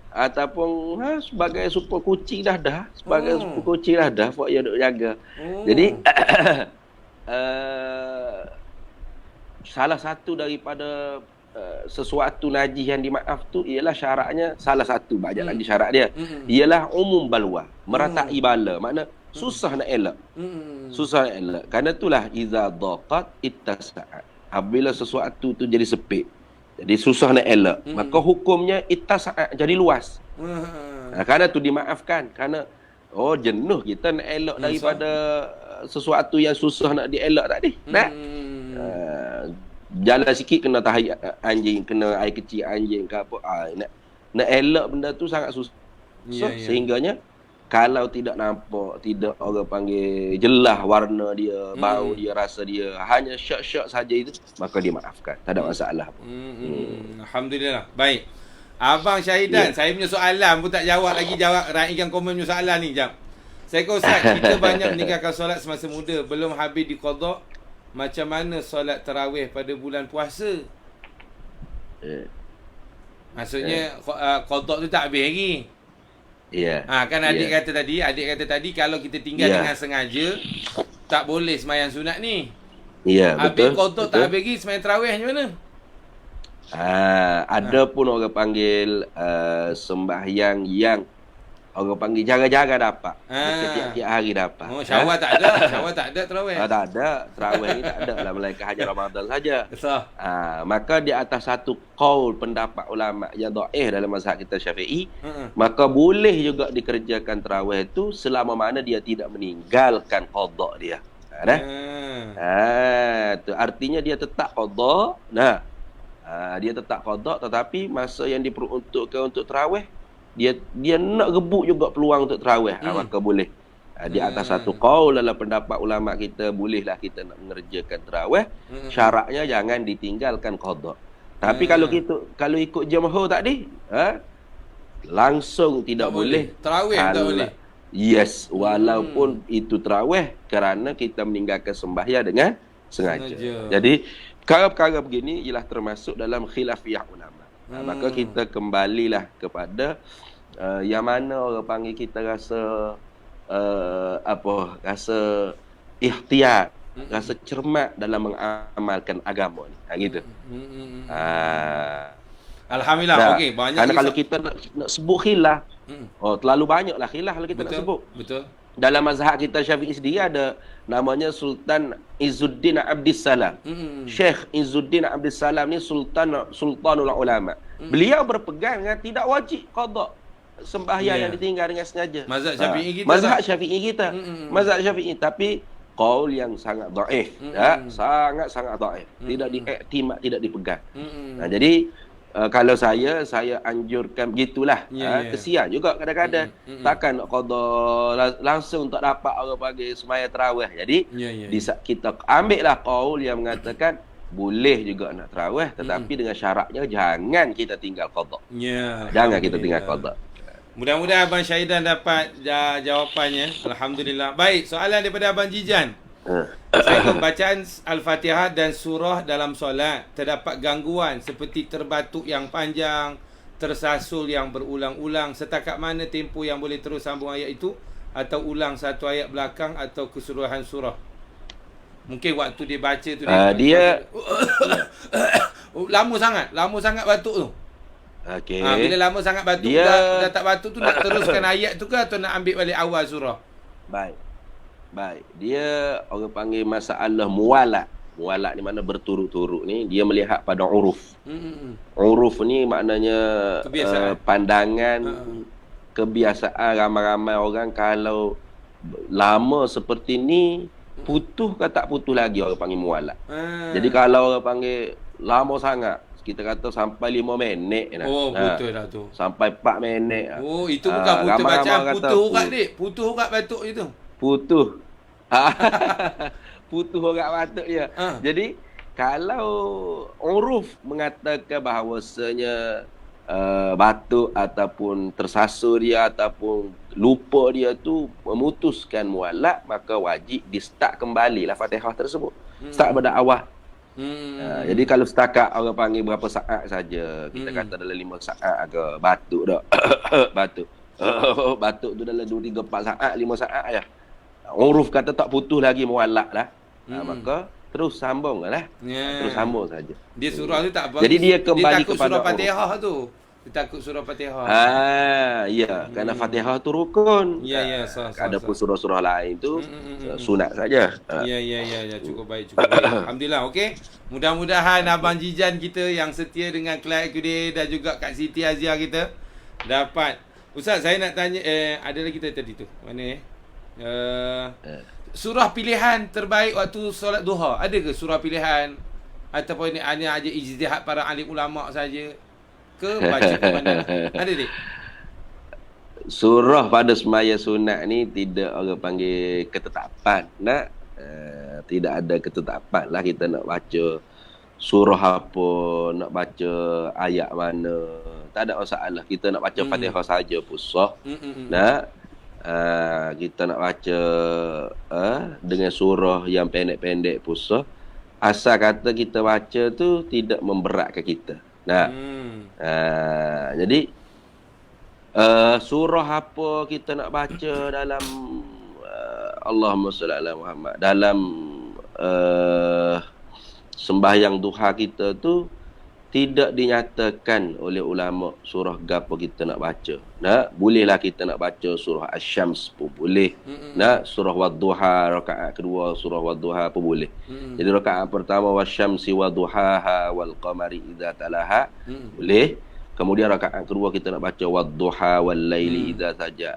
Ataupun sebagai super kucing dah. Sebagai super kucing dah buat dia duk jaga. Jadi salah satu daripada sesuatu najis yang dimaaf tu ialah syaratnya, salah satu banyak lagi syarat dia ialah umum balwa, meratai bala, makna susah nak elak. Susah nak elak. Kerana itulah iza daqat ittasa'at. Apabila sesuatu tu jadi sempit, jadi susah nak elak, maka hukumnya ittasa'at, jadi luas. Kerana tu dimaafkan. Kerana jenuh kita nak elak daripada sesuatu yang susah nak dielak tadi. Jalan sikit kena tahi anjing, kena air kecil anjing ke apa. Nak elak benda tu sangat susah. Sehingganya kalau tidak nampak, tidak orang panggil jelas warna dia, bau dia, rasa dia, hanya syok-syok saja itu, maka dimaafkan. Tak ada masalah pun. Alhamdulillah. Baik. Abang Syahidan, saya punya soalan pun tak jawab lagi, raikan komen punya soalan ni. Jap. Saya kata Ustaz, kita banyak meninggalkan solat semasa muda, belum habis diqada. Macam mana solat tarawih pada bulan puasa? Maksudnya qada tu tak habis lagi. Kan adik kata tadi kalau kita tinggal dengan sengaja tak boleh sembahyang sunat ni. Habis qada tak habis lagi, sembahyang tarawih macam mana? Ada pun orang panggil sembahyang yang orang panggil jaga-jaga dapat. Tiap-tiap hari dapat. Syawal tak ada. Syawal tak ada tarawih. Tak ada. Tarawih ni tak ada lah. Melainkan hanya Ramadan saja. Maka di atas satu qaul pendapat ulama yang dhaif dalam mazhab kita Syafi'i, maka boleh juga dikerjakan tarawih itu selama mana dia tidak meninggalkan qada dia. Tu artinya dia tetap qada. Dia tetap qada, tetapi masa yang diperuntukkan untuk tarawih, dia nak rebut juga peluang untuk tarawih. Maka boleh. Di atas satu qaul dalam pendapat ulama kita, bolehlah kita nak mengerjakan tarawih. Syaratnya jangan ditinggalkan qada. Tapi kalau ikut jumhur tadi, langsung tidak boleh. Tarawih tak boleh. Yes, walaupun itu tarawih, kerana kita meninggalkan sembahyang dengan sengaja. Jadi perkara-perkara begini ialah termasuk dalam khilafiyah ulama. Maka kita kembalilah kepada yang mana orang panggil kita rasa rasa ihtiyat, rasa cermat dalam mengamalkan agama ni. Gitu. Alhamdulillah. Okey, banyak. Karena kalau kita nak sebut khilaf, terlalu banyaklah khilaf kalau kita nak sebut. Betul. Dalam mazhab kita Syafi'i sendiri ada namanya Sultan Izzuddin Abdissalam. Syekh Izzuddin Abdissalam ni sultanul ulama. Beliau berpegang dengan tidak wajib qada sembahyang yang ditinggal dengan sengaja. Mazhab Syafi'i kita. Mazhab Syafi'i kita. Mazhab Syafi'i, tapi qaul yang sangat dhaif. Sangat-sangat dhaif. Tidak diiktimad, tidak dipegang. Jadi kalau saya anjurkan begitulah. Kesian juga kadang-kadang. Takkan nak qada langsung tak dapat orang bagi sembahyang tarawih. Jadi kita ambillah qaul yang mengatakan boleh juga nak tarawih, tetapi dengan syaratnya jangan kita tinggal qada. Jangan kita tinggal qada. Mudah-mudahan Abang Syahidan dapat jawapannya. Alhamdulillah. Baik, soalan daripada Abang Jijan. Assalamualaikum. Bacaan Al-Fatihah dan surah dalam solat terdapat gangguan seperti terbatuk yang panjang, tersasul yang berulang-ulang. Setakat mana tempoh yang boleh terus sambung ayat itu, atau ulang satu ayat belakang atau keseluruhan surah? Mungkin waktu dia baca tu dia lama sangat batuk tu. Bila lama sangat batuk, dah tak batuk tu, nak teruskan ayat tu ke atau nak ambil balik awal surah? Baik. Dia orang panggil masalah muwalat. Muwalat ni mana berturut-turut ni, dia melihat pada uruf. Uruf ni maknanya pandangan, kebiasaan ramai-ramai orang kalau lama seperti ni, putus ke tak putus lagi, orang panggil muwalat. Jadi kalau orang panggil lama sangat, kita kata sampai 5 minit dah. Putus dah tu. Sampai 4 minit. Itu bukan putus bacaan, putus urat dik. Putus urat batuk je tu. Putus orang batuk dia. Jadi kalau uruf mengatakan bahawasanya batuk ataupun tersasar dia ataupun lupa dia tu memutuskan muallak, maka wajib di start kembali lah Fatihah tersebut. Start pada awal. Jadi kalau setakat orang panggil berapa saat saja, kita kata dalam 5 saat ke batuk dah. Batuk. Batuk tu dalam 2 3 4 saat, 5 saat aja. Uruf kata tak putus lagi muallak lah. Maka terus sambung lah. Terus sambung saja. Dia surah tu tak bagus. Jadi dia kembali dia takut kepada surah Fatihah tu. Dia takut surah Fatihah. Ya, kerana Fatihah tu rukun. Ya, Adapun surah-surah lain tu sunat saja. Ya, cukup baik. Alhamdulillah, okey. Mudah-mudahan Abang Jijan kita yang setia dengan Kelas Today dan juga Kak Siti Azia kita dapat. Ustaz, saya nak tanya ada lagi tadi tu. Mana surah pilihan terbaik waktu solat duha. Ada ke surah pilihan ataupun ini hanya aja ijtihad para alim ulama saja ke baca ke mana? Ada dik? Surah pada semaya sunat ni tidak orang panggil ketetapan. Tidak ada ketetapan lah kita nak baca surah apa, nak baca ayat mana. Tak ada masalah. Kita nak baca Fatihah saja pun sah. Kita nak baca dengan surah yang pendek-pendek pun sah. Asal kata kita baca tu tidak memberatkan kita. Jadi surah apa kita nak baca dalam Allahumma shalli ala Muhammad, dalam sembahyang duha kita tu tidak dinyatakan oleh ulama surah gapo kita nak baca. Bolehlah kita nak baca surah Asy-Syams pun boleh. Surah Wadduha rakaat kedua surah Wadduha pun boleh. Jadi rakaat pertama wasyamsi wadduhaha wal qamari idza talaha boleh. Kemudian rakaat kedua kita nak baca wadduha wal laili idza saja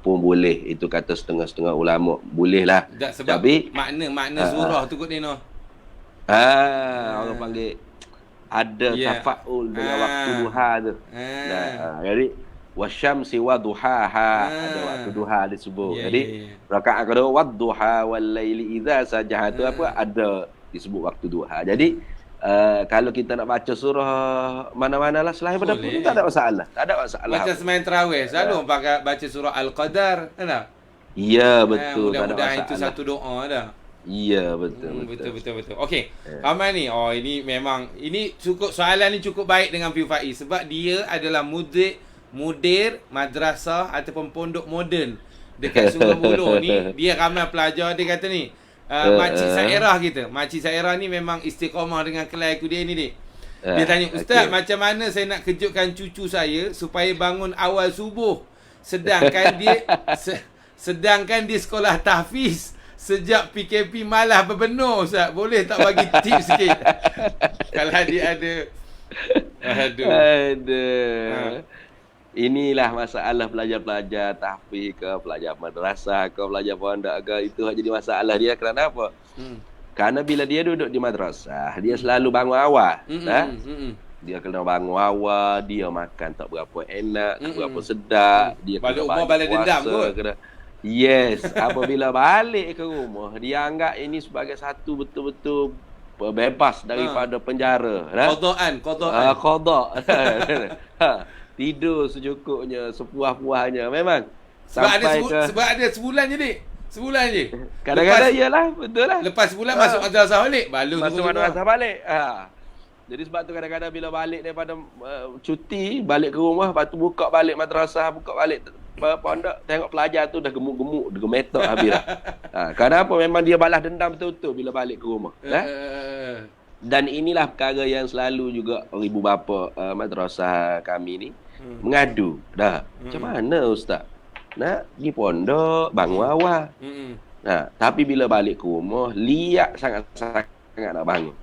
pun boleh. Itu kata setengah-setengah ulama. Bolehlah. Sebab makna surah tu kot ni noh. Orang panggil ada tafaul dengan waktu duha tu. Jadi wasyamsi wadduhaha ada waktu duha disebut. Jadi rakaat kedua wadduha wal laili idza saja tu ada disebut waktu duha. Jadi kalau kita nak baca surah mana-mana lah selain pada pun tak ada masalah. Tak ada masalah. Macam semain tarawih selalu baca surah Al-Qadar, kan tak? Ya, betul. Mudah-mudahan itu satu doa dah. Ya, betul. Okey. Amal ni, ini memang soalan ni cukup baik dengan Piu Faiz sebab dia adalah mudir madrasah ataupun pondok moden dekat Sungai Buloh ni. Dia ramai pelajar, dia kata ni makcik Sairah kita. Makcik Sairah ni memang istiqamah dengan Kelas Today ni dik. Dia tanya, Ustaz, macam mana saya nak kejutkan cucu saya supaya bangun awal subuh sedangkan dia sekolah tahfiz. Sejak PKP malah berbenur, Ustaz. Boleh tak bagi tips sikit? Kalau dia ada. Aduh. Inilah masalah pelajar-pelajar tahfiz ke, pelajar madrasah ke, pelajar pondok ke. Itu jadi masalah dia. Kerana apa? Kerana bila dia duduk di madrasah, dia selalu bangun awal. Dia kena bangun awal, dia makan tak berapa enak, tak berapa sedap. Dia balik rumah balik dendam kot. Yes, apabila balik ke rumah, dia anggap ini sebagai satu betul-betul bebas daripada penjara. Qada. Tidur secukupnya, sepuas-puasnya. Memang. Sebab ada sebulan je, dik. Sebulan je. Kadang-kadang iyalah, betul lah. Lepas sebulan masuk madrasah balik, masuk madrasah balik. Jadi sebab tu kadang-kadang bila balik daripada cuti, balik ke rumah, lepas tu buka balik madrasah, buka balik pondok, tengok pelajar tu dah gemuk-gemuk, dah gemetok habis lah. Kenapa? Memang dia balas dendam betul-betul bila balik ke rumah. Dan inilah perkara yang selalu juga ibu bapa madrasah kami ni mengadu. Macam mana Ustaz? Nak pergi pondok, bangun awal. Tapi bila balik ke rumah, liat sangat-sangat nak bangun.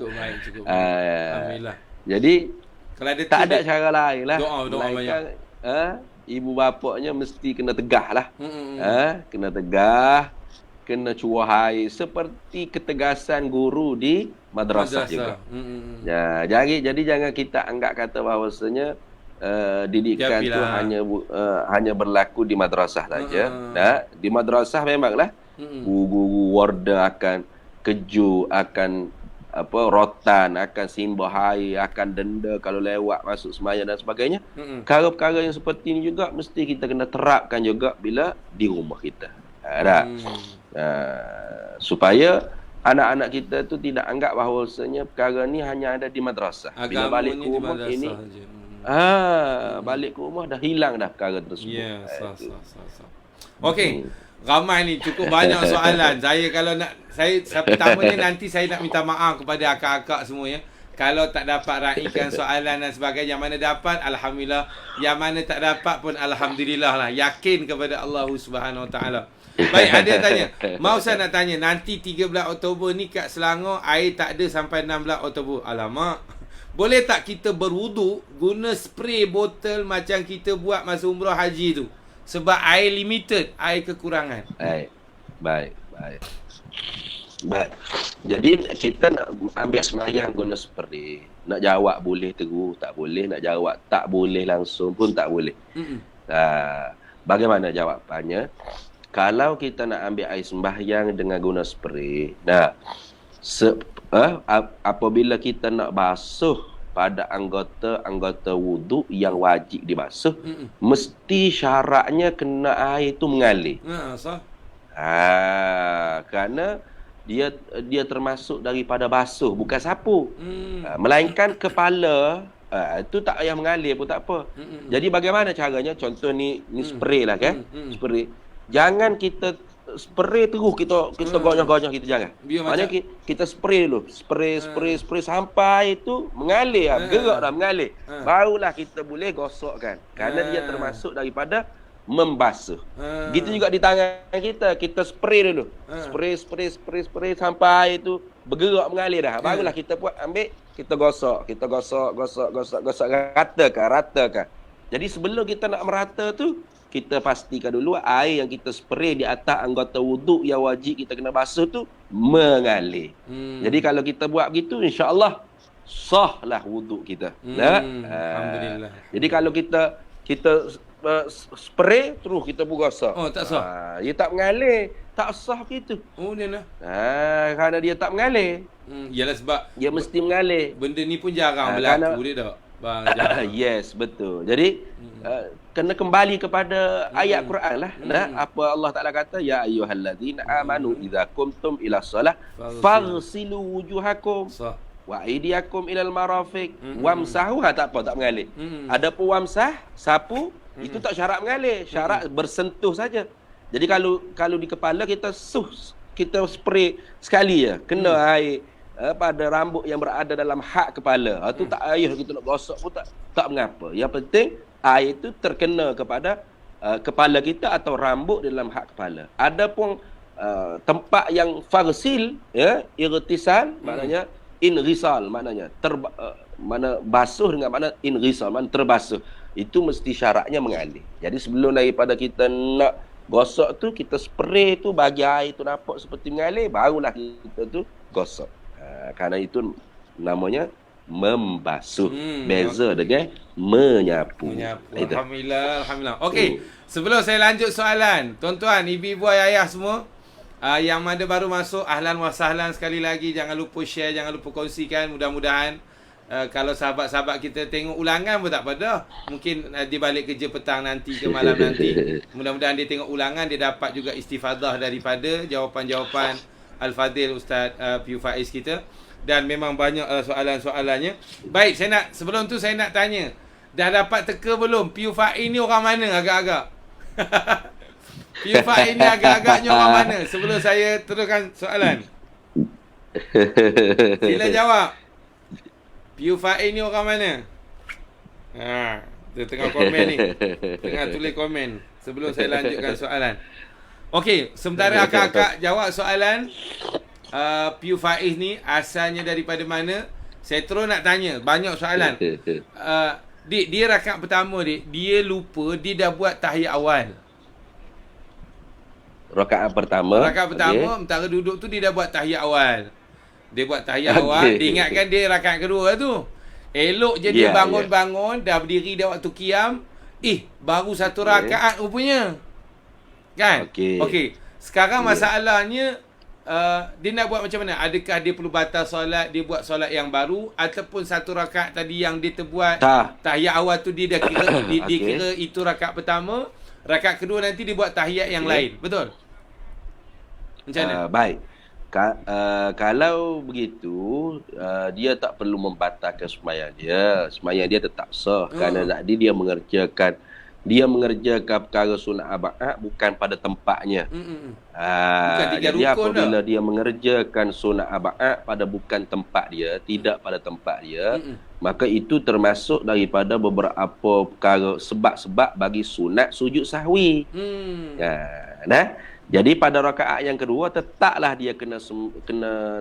Cukup baik. Alhamdulillah. Jadi kalau ada tak ada cara lain lah. Doa banyak. Ibu bapaknya mesti kena tegah lah. Kena tegah, kena curah air seperti ketegasan guru di madrasah juga. Jadi jangan kita anggap kata bahawasanya didikan tu hanya berlaku di madrasah saja. Di madrasah memanglah guru-guru warda akan keju, akan rotan, akan simbah air, akan denda kalau lewat masuk sembahyang dan sebagainya. Perkara-perkara yang seperti ini juga mesti kita kena terapkan juga bila di rumah kita. Supaya anak-anak kita tu tidak anggap bahawasanya perkara ni hanya ada di madrasah. Bila balik ke rumah ini balik ke rumah dah hilang dah perkara tersebut. Ya, sah. Okey. Ramai ni, cukup banyak soalan. Saya kalau nak, pertamanya nanti saya nak minta maaf kepada akak-akak semua ya. Kalau tak dapat raikan soalan dan sebagainya, yang mana dapat, Alhamdulillah. Yang mana tak dapat pun Alhamdulillah lah. Yakin kepada Allah Subhanahu Wa Taala. Baik, ada yang tanya. Mau saya nak tanya, nanti 13 Oktober ni kat Selangor, air tak ada sampai 16 Oktober. Alamak. Boleh tak kita berwuduk guna spray botol macam kita buat masa umrah haji tu? Sebab air limited, air kekurangan. Baik. Jadi kita nak ambil sembahyang guna spray. Nak jawab boleh terus, tak boleh. Nak jawab tak boleh langsung pun tak boleh. Bagaimana jawapannya? Kalau kita nak ambil air sembahyang dengan guna spray, apabila kita nak basuh pada anggota wuduk yang wajib dibasuh, mesti syaratnya kena air itu mengalir. Kerana dia termasuk daripada basuh, bukan sapu. Melainkan kepala itu tak payah mengalir pun tak apa. Jadi bagaimana caranya? Contoh ni spray lah kan. Spray. Jangan kita spray terus kita gonyah-gonyah, kita jangan. Maknanya kita spray dulu. Spray sampai itu mengalir, bergerak dah mengalir. Barulah kita boleh gosokkan. Kerana dia termasuk daripada membasuh. Gitu juga di tangan kita spray dulu. Spray sampai itu bergerak mengalir dah. Barulah kita ambil, kita gosok ratakan. Jadi sebelum kita nak merata tu, kita pastikan dulu air yang kita spray di atas anggota wuduk yang wajib kita kena basuh tu mengalir. Jadi kalau kita buat begitu, insya-Allah sahlah wuduk kita. Alhamdulillah. Jadi kalau kita spray terus kita pun gosok. Tak sah. Dia tak mengalir, tak sah begitu. Dia lah. Kerana dia tak mengalir. Yalah sebab dia mesti mengalir. Benda ni pun jarang berlaku dia tak. Yes, betul. Jadi kena kembali kepada ayat Quran lah. Apa Allah Taala kata, ya ayyuhallazina amanu idza qumtum ila shalah faghsilu wujuhakum wa aydiyakum ilal marafiq wamsahu. Tak apa, tak mengalir. Adapun wamsah, sapu, itu tak syarat mengalir, syarat bersentuh saja. Jadi kalau di kepala kita spray sekali je, kena air pada rambut yang berada dalam hak kepala. Itu tak payah kita nak gosok pun tak mengapa. Yang penting air itu terkena kepada kepala kita atau rambut dalam hak kepala. Adapun tempat yang farsil, irtisal, maknanya inrisal, maknanya mana basuh dengan makna inrisal, makna terbasuh. Itu mesti syaratnya mengalir. Jadi sebelum daripada kita nak gosok tu, kita spray tu bagi air tu nampak seperti mengalir, barulah kita tu gosok. Kerana itu namanya membasuh. Beza dengan menyapu. Alhamdulillah. Okey, sebelum saya lanjut soalan, tuan-tuan, ibu-ibu, ayah semua, yang mana baru masuk, ahlan wa sahlan sekali lagi. Jangan lupa share, jangan lupa kongsikan. Mudah-mudahan kalau sahabat-sahabat kita tengok ulangan pun tak apa dah. Mungkin dia balik kerja petang nanti ke malam nanti. Mudah-mudahan dia tengok ulangan, dia dapat juga istifadah daripada jawapan-jawapan Al-Fadhil Ustaz Piu Faiz kita. Dan memang banyak soalan-soalannya. Baik, sebelum tu saya nak tanya, dah dapat teka belum? Piu Faiz ni orang mana agak-agak? Piu Faiz ni agak-agaknya orang mana? Sebelum saya teruskan soalan, sila jawab. Piu Faiz ni orang mana? Dia tengah komen ni, tengah tulis komen sebelum saya lanjutkan soalan. Okey, sementara akak-akak jawab soalan, Piu Faiz ni asalnya daripada mana? Saya terus nak tanya, banyak soalan. Dik, dia rakaat pertama, Dik, dia lupa dia dah buat tahiyat awal. Rakaat pertama, mentara duduk tu dia dah buat tahiyat awal. Dia buat tahiyat awal, dia ingatkan dia rakaat kedua tu. Elok je dia bangun-bangun, dah berdiri dah waktu qiyam. Baru satu rakaat rupanya. Kan? Okey. Sekarang masalahnya, dia nak buat macam mana? Adakah dia perlu batal solat, dia buat solat yang baru, ataupun satu rakaat tadi yang dia terbuat tahiyat awal tu dia dah kira dia kira itu rakaat pertama, rakaat kedua nanti dia buat tahiyat yang lain. Betul? Macam mana? Baik. Kalau begitu, dia tak perlu membatalkan sembahyang dia. Sembahyang dia tetap sah kerana tadi dia mengerjakan perkara sunat arba'ah bukan pada tempatnya. Bukan 3 jadi rukun apabila dia mengerjakan sunat arba'ah pada bukan tempat dia, tidak pada tempat dia, maka itu termasuk daripada beberapa perkara sebab-sebab bagi sunat sujud sahwi. Jadi pada rakaat yang kedua tetaplah dia kena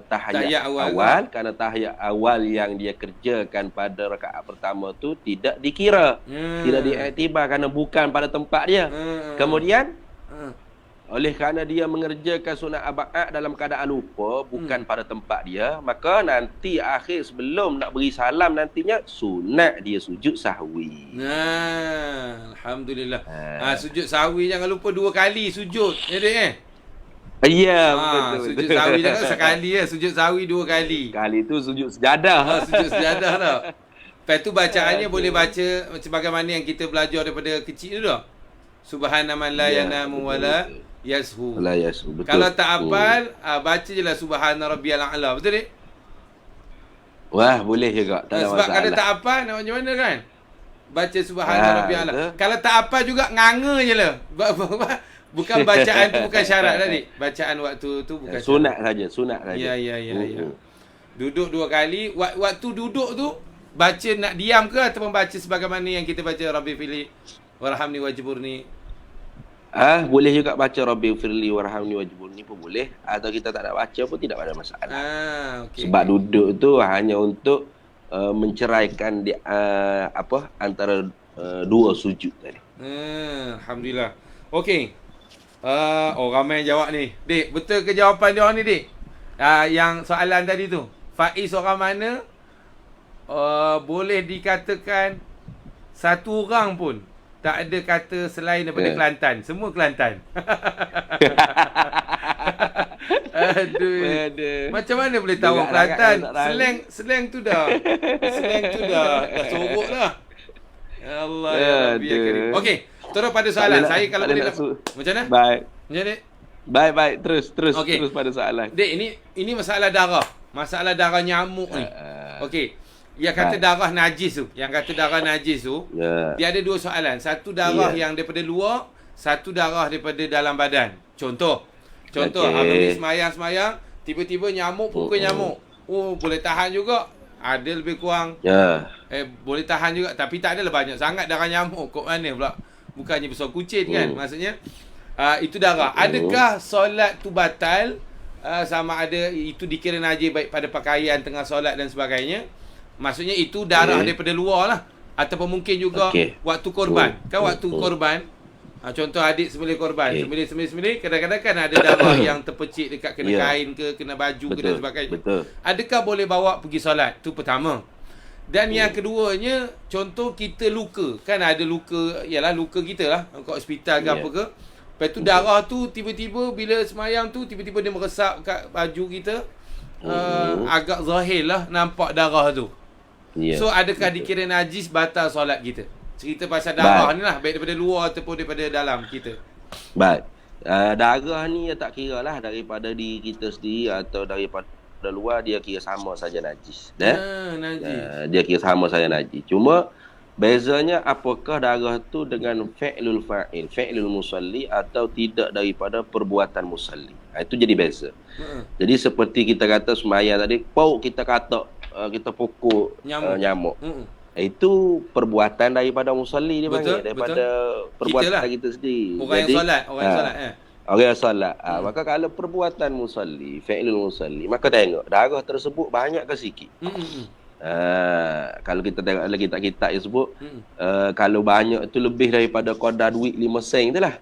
tahiyat awal kerana tahiyat awal yang dia kerjakan pada rakaat pertama tu tidak dikira, tidak diiktibar kerana bukan pada tempat dia. Kemudian oleh kerana dia mengerjakan sunat arba'ah dalam keadaan lupa, bukan pada tempat dia, maka nanti akhir sebelum nak beri salam nantinya sunat dia sujud sahwi. Alhamdulillah. Sujud sahwi jangan lupa 2 kali sujud. Ya dek Ya, betul. Sujud sahwi jangan sekali ya, sujud sahwi 2 kali. Kali tu sujud sejadah. Sujud sejadah tau. Lepas tu bacaannya boleh baca sebagaimana yang kita belajar daripada kecil tu dah. Subhanaman la yanamu wala yashu. Kalau tak hafal, baca je lah subhana rabbiyal a'la. Betul tak? Wah, boleh juga. Tak ada sebab masalah. kalau tak hafal nak macam mana kan? Baca subhana rabbiyal a'la. Kalau tak hafal juga nganga je lah. Bukan bacaan tu bukan syarat tadi. Bacaan waktu tu bukan sunat saja, sunat saja. Ya. Duduk 2 kali. Waktu duduk tu baca nak diam ke ataupun baca sebagaimana yang kita baca Rabbi fili warhamni wajburni? Boleh juga baca Rabbi firli warhamni wajburni pun boleh, atau kita tak nak baca pun tidak ada masalah. Sebab duduk tu hanya untuk menceraikan antara 2 sujud tadi. Alhamdulillah. Okey. Ramai yang jawab ni. Dik, betul ke jawapan dia orang ni, Dik? Yang soalan tadi tu. Faiz orang mana? Boleh dikatakan satu orang pun tak ada kata selain daripada Kelantan. Semua Kelantan. Aduh. Macam mana boleh tahu Kelantan? Slang tu dah sorok dah. Ya Allah ya Rabbi ya Karim. Okey, terus pada soalan. Saya kalau boleh macam mana? Baik. Macam mana, Dik? Baik. Terus pada soalan. Dik, ini masalah darah. Masalah darah nyamuk ni. Okey. Yang kata darah najis tu, dia ada 2 soalan. Satu darah yang daripada luar, satu darah daripada dalam badan. Contoh, abang ni semayang, tiba-tiba nyamuk pukul nyamuk. Boleh tahan juga. Ada lebih kurang. Boleh tahan juga, tapi tak adalah banyak sangat darah nyamuk. Kok mana pula? Bukannya besar kucing kan? Maksudnya itu darah. Adakah solat tu batal? Sama ada itu dikira najis baik pada pakaian tengah solat dan sebagainya. Maksudnya itu darah daripada luar lah. Ataupun mungkin juga waktu korban. Kan waktu korban, contoh adik sembelih korban, sembelih, kadang-kadang kan ada darah yang terpecik dekat kena kain ke, kena baju ke dan sebagainya. Adakah boleh bawa pergi solat? Tu pertama. Dan yang keduanya, contoh kita luka. Kan ada luka, luka kita lah kat hospital ke apa ke. Lepas tu darah tu tiba-tiba bila semayang tu tiba-tiba dia meresap kat baju kita. Agak zahir lah nampak darah tu. So adakah dikira najis, batal solat kita? Cerita pasal darah ni lah, baik daripada luar ataupun daripada dalam kita. Baik. Darah ni tak kira lah daripada diri kita sendiri atau daripada luar, dia kira sama saja najis. Najis. Dia kira sama saja najis. Cuma bezanya apakah darah tu dengan fi'lul fa'il, fi'lul musalli, atau tidak daripada perbuatan musalli. Itu jadi beza. Jadi seperti kita kata semayang tadi, kita kata kita pukul nyamuk. Itu perbuatan daripada musalli dia panggil, daripada perbuatan kita sendiri. Orang yang solat, orang yang solat. Maka kalau perbuatan musalli, fi'lul musalli, maka tengok darah tersebut banyak ke sikit. Kalau kita tengok lagi kitab yang sebut, kalau banyak tu lebih daripada qadar duit 5 sen tu lah.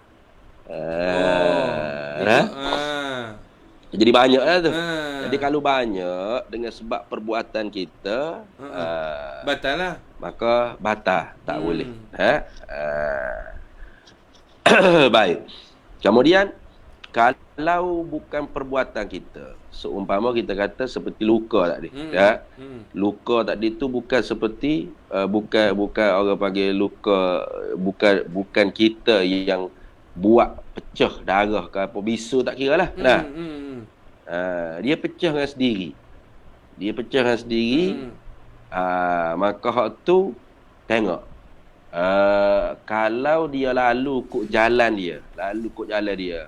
Jadi banyak lah tu. Jadi kalau banyak dengan sebab perbuatan kita, batal lah. Maka batal, tak boleh. Baik. Kemudian kalau kalau bukan perbuatan kita, seumpama kita kata seperti luka tadi, ya. Luka tadi tu bukan seperti bukan orang panggil luka, bukan kita yang buat pecah darah ke apa, bisu tak kira lah. Dia pecah dengan sendiri. Maka hak tu tengok. Kalau dia lalu kok jalan dia,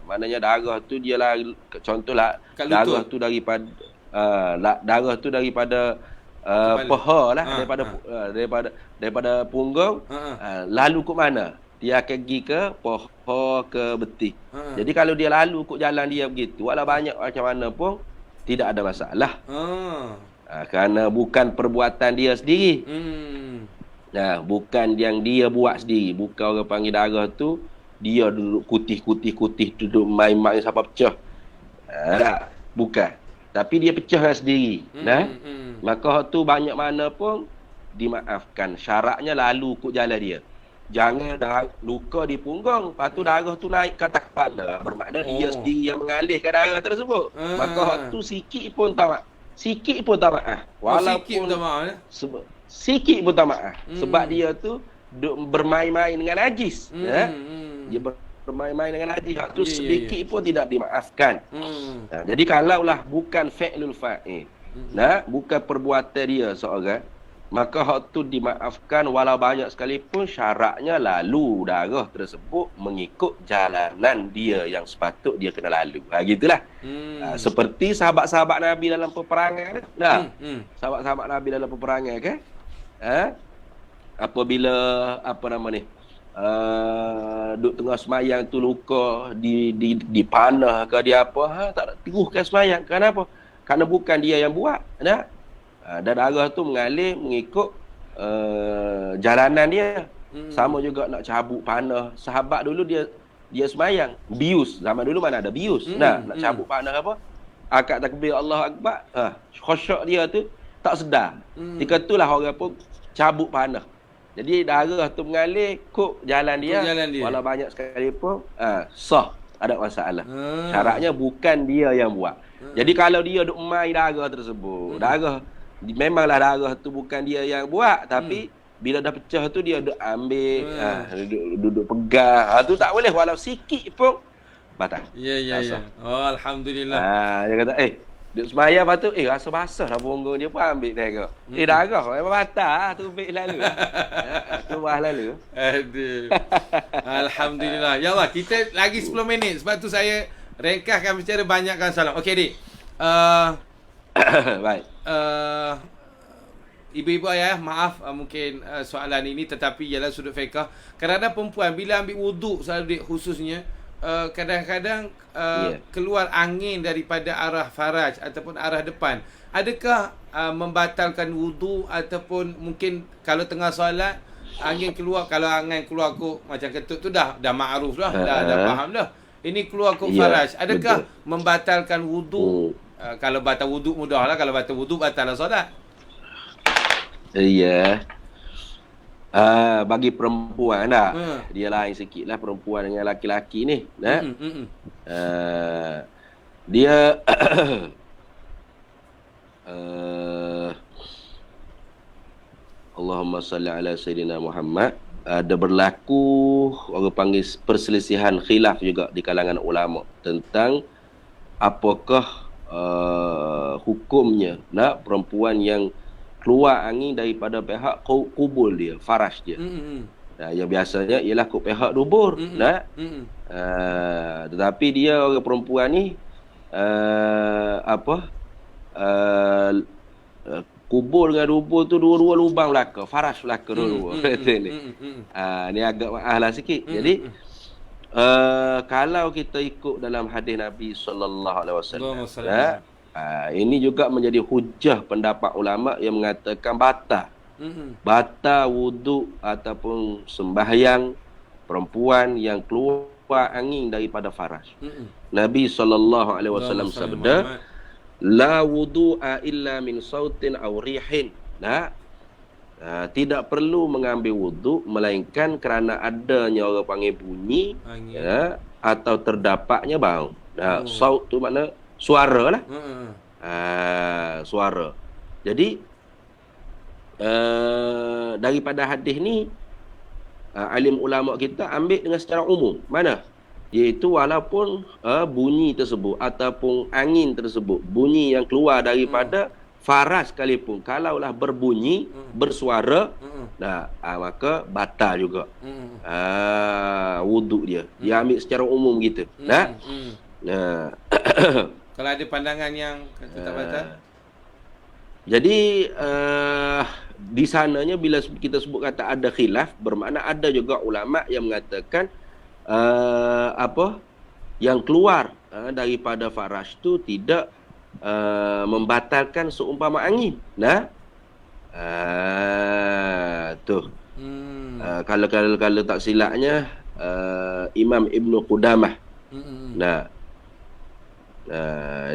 maknanya darah tu dia lalu, contohlah darah tu daripada paha lah, daripada punggung, lalu kok mana? Dia akan pergi ke paha, ke betis. Jadi kalau dia lalu kok jalan dia begitu, walau banyak macam mana pun tidak ada masalah. Kerana bukan perbuatan dia sendiri. Bukan yang dia buat sendiri. Bukan orang panggil darah tu dia duduk kutih, duduk main-main sampai pecah. Bukan. Tapi dia pecah sendiri. Maka tu banyak mana pun dimaafkan. Syaratnya lalu kut jalan dia. Jangan luka di punggung, lepas tu darah tu naik ke atas kepala. Bermakna dia sendiri yang mengalihkan darah tersebut. Maka tu sikit pun tak maaf. Walaupun sikit pun tak maaf. Sebab dia tu bermain-main dengan najis. Dia bermain-main dengan najis. Tu sedikit pun tidak dimaafkan. Jadi kalaulah bukan fi'lul fa'il, bukan perbuatan dia seorang, maka hak tu dimaafkan walau banyak sekalipun syaratnya lalu darah tersebut mengikut jalanan dia yang sepatut dia kena lalu. Gitulah. Seperti sahabat-sahabat Nabi dalam peperangan. Sahabat-sahabat Nabi dalam peperangan kan? Apabila duk tengah semayang tu luka dipanah ke dia apa, tak teruskan semayang. Kenapa? Kerana bukan dia yang buat. Dan darah tu mengalir mengikut jalanan dia. Sama juga nak cabut panah. Sahabat dulu dia semayang bius. Zaman dulu mana ada bius. Nak cabut panah apa, akad takbir Allah Akbar, khusyuk dia tu tak sedar. Ketika itulah orang pun cabut panah. Jadi darah tu mengalir kok jalan dia. Walau banyak sekali pun sah, ada masalah. Syaratnya bukan dia yang buat. Jadi kalau dia duk main darah tersebut, memanglah darah tu bukan dia yang buat, tapi bila dah pecah tu dia duk ambil, duduk pegang. Tu tak boleh, walau sikit pun batal. Ya. Oh, alhamdulillah. Dia kata duk semaya, lepas tu rasa basah dah punggung dia pun ambil tengok. Darah memang batal, tu ambil lalu. Tu bah lalu. Aduh. Alhamdulillah. Ya Allah, kita lagi 10 minit. Sebab tu saya ringkaskan bicara, banyakkan salam. Okey, Dik. Baik. Ibu-ibu ayah, maaf mungkin soalan ini, tetapi ialah sudut fiqah. Kadang-kadang perempuan bila ambil wuduk, selalu khususnya, kadang-kadang keluar angin daripada arah faraj ataupun arah depan. Adakah membatalkan wuduk, ataupun mungkin kalau tengah solat angin keluar, kalau angin keluar kok macam ketut tu dah makruf dah, dah faham dah. Ini keluar kok faraj. Adakah membatalkan wuduk? Kalau batal wuduk mudahlah, kalau batal wuduk batallah solat. Bagi perempuan dia lain sikit lah perempuan dengan laki-laki ni. Dia Allahumma salli ala Sayyidina Muhammad. Ada berlaku orang panggil perselisihan khilaf juga di kalangan ulama tentang apakah hukumnya perempuan yang keluar angin daripada pihak kubul dia, faraj dia. Yang biasanya ialah pihak dubur. Tetapi dia orang perempuan ni kubul dengan dubur tu dua-dua lubang belaka, faraj belaka dua-dua. Ni agak mahal sikit. Jadi kalau kita ikut dalam hadis Nabi sallallahu alaihi wasallam, ini juga menjadi hujah pendapat ulama yang mengatakan batal wuduk ataupun sembahyang perempuan yang keluar angin daripada faraj. Nabi sallallahu alaihi wasallam sabda, la wudu'a illa min sautin aw rihin. Tidak perlu mengambil wuduk melainkan kerana adanya orang panggil bunyi, atau terdapatnya bau. Saut tu makna suara lah. Hmm. Suara. Jadi daripada hadis ni alim ulama kita ambil dengan secara umum. Mana? Iaitu walaupun bunyi tersebut ataupun angin tersebut, bunyi yang keluar daripada faras sekalipun, kalaulah berbunyi, bersuara, maka batal juga wuduk dia. Dia ambil secara umum gitu. Kalau ada pandangan yang kata tak batal? Jadi di sananya bila kita sebut kata ada khilaf, bermakna ada juga ulama yang mengatakan yang keluar daripada farash tu tidak membatalkan seumpama angin. Kalau tak silapnya Imam Ibnu Qudamah.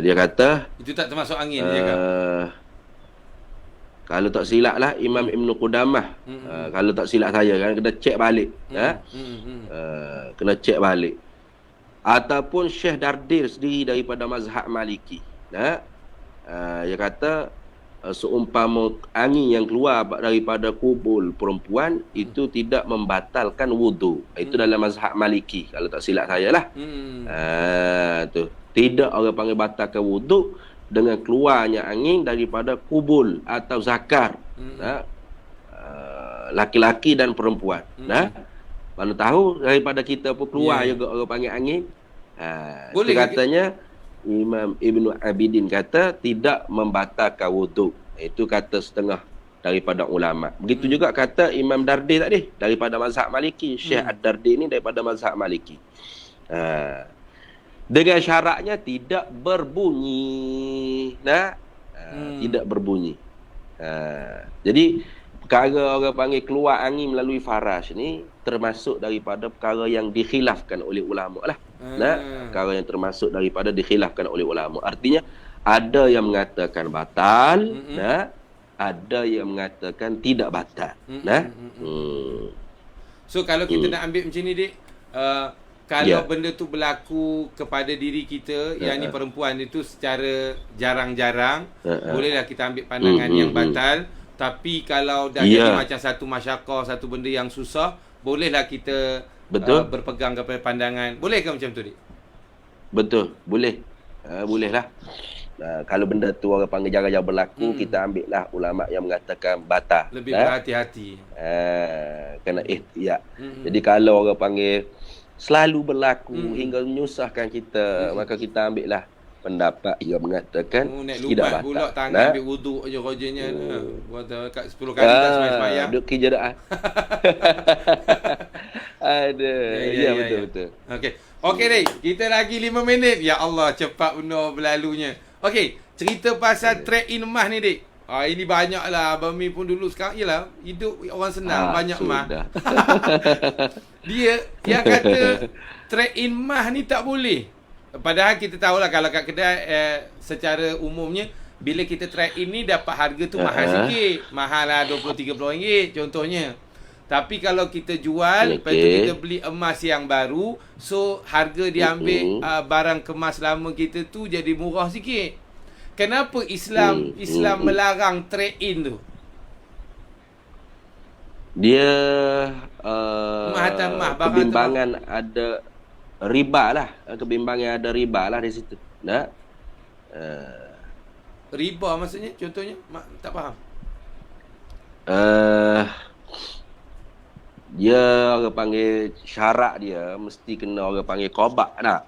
Dia kata itu tak termasuk angin dia kan? Kalau tak silap lah Imam Ibnu Qudamah. Kalau tak silap saya kan kena cek balik. Kena cek balik. Ataupun Syekh Dardir sendiri daripada mazhab Maliki. Dia kata seumpama angin yang keluar daripada kubul perempuan itu tidak membatalkan wudu. Itu dalam mazhab Maliki kalau tak silap saya lah. Tu. Tidak orang panggil batalkan wudu dengan keluarnya angin daripada kubul atau zakar, laki-laki dan perempuan. Mana tahu daripada kita pun keluar juga orang panggil angin. Boleh katanya Imam Ibnu Abidin kata tidak membatalkan wudu. Itu kata setengah daripada ulama. Begitu juga kata Imam Dardi tadi daripada mazhab Maliki. Syekh Ad-Dardi ni daripada mazhab Maliki. Dengan syaratnya tidak berbunyi. Tidak berbunyi. Jadi perkara orang panggil keluar angin melalui faras ni termasuk daripada perkara yang dikhilafkan oleh ulama lah. Perkara yang termasuk daripada dikhilafkan oleh ulama. Artinya ada yang mengatakan batal, ada yang mengatakan tidak batal. So kalau kita nak ambil macam ni dik, kalau benda tu berlaku kepada diri kita, yang ni perempuan itu secara jarang-jarang, bolehlah kita ambil pandangan yang batal. Tapi kalau dah jadi macam satu masyaqqah, satu benda yang susah, bolehlah kita berpegang kepada pandangan. Boleh ke macam tu dik? Betul, boleh. Bolehlah. Kalau benda tu orang panggil jarang-jarang berlaku, kita ambil lah ulama yang mengatakan batal. Lebih berhati-hati. Kena ihtiyat. Jadi kalau orang panggil selalu berlaku hingga menyusahkan kita, maka kita ambil lah pendapat yang mengatakan tidak batal. Pulak tangan ambil wuduk je rojanya. Buat kat 10 kali tak sembahyang. Duk kejaraan. Ada. Ya, betul. Okey Dik, kita lagi 5 minit. Ya Allah, cepat benar berlalunya. Okey, cerita pasal trade in emas ni Dik. Ini banyak lah. Abang Mi pun dulu sekarang yelah, hidup orang senang, banyak emas. Dia kata trade in emas ni tak boleh. Padahal kita tahulah kalau kat kedai secara umumnya bila kita trade in ni dapat harga tu mahal sikit. Mahal lah RM20-30 contohnya. Tapi kalau kita jual, lepas tu kita beli emas yang baru, so harga dia ambil barang kemas lama kita tu jadi murah sikit. Kenapa Islam melarang trade in tu? Dia kebimbangan ada riba lah. Kebimbangan ada riba lah di situ. Riba maksudnya? Contohnya? Tak faham. Dia orang panggil syarat dia mesti kena orang panggil qobak nak.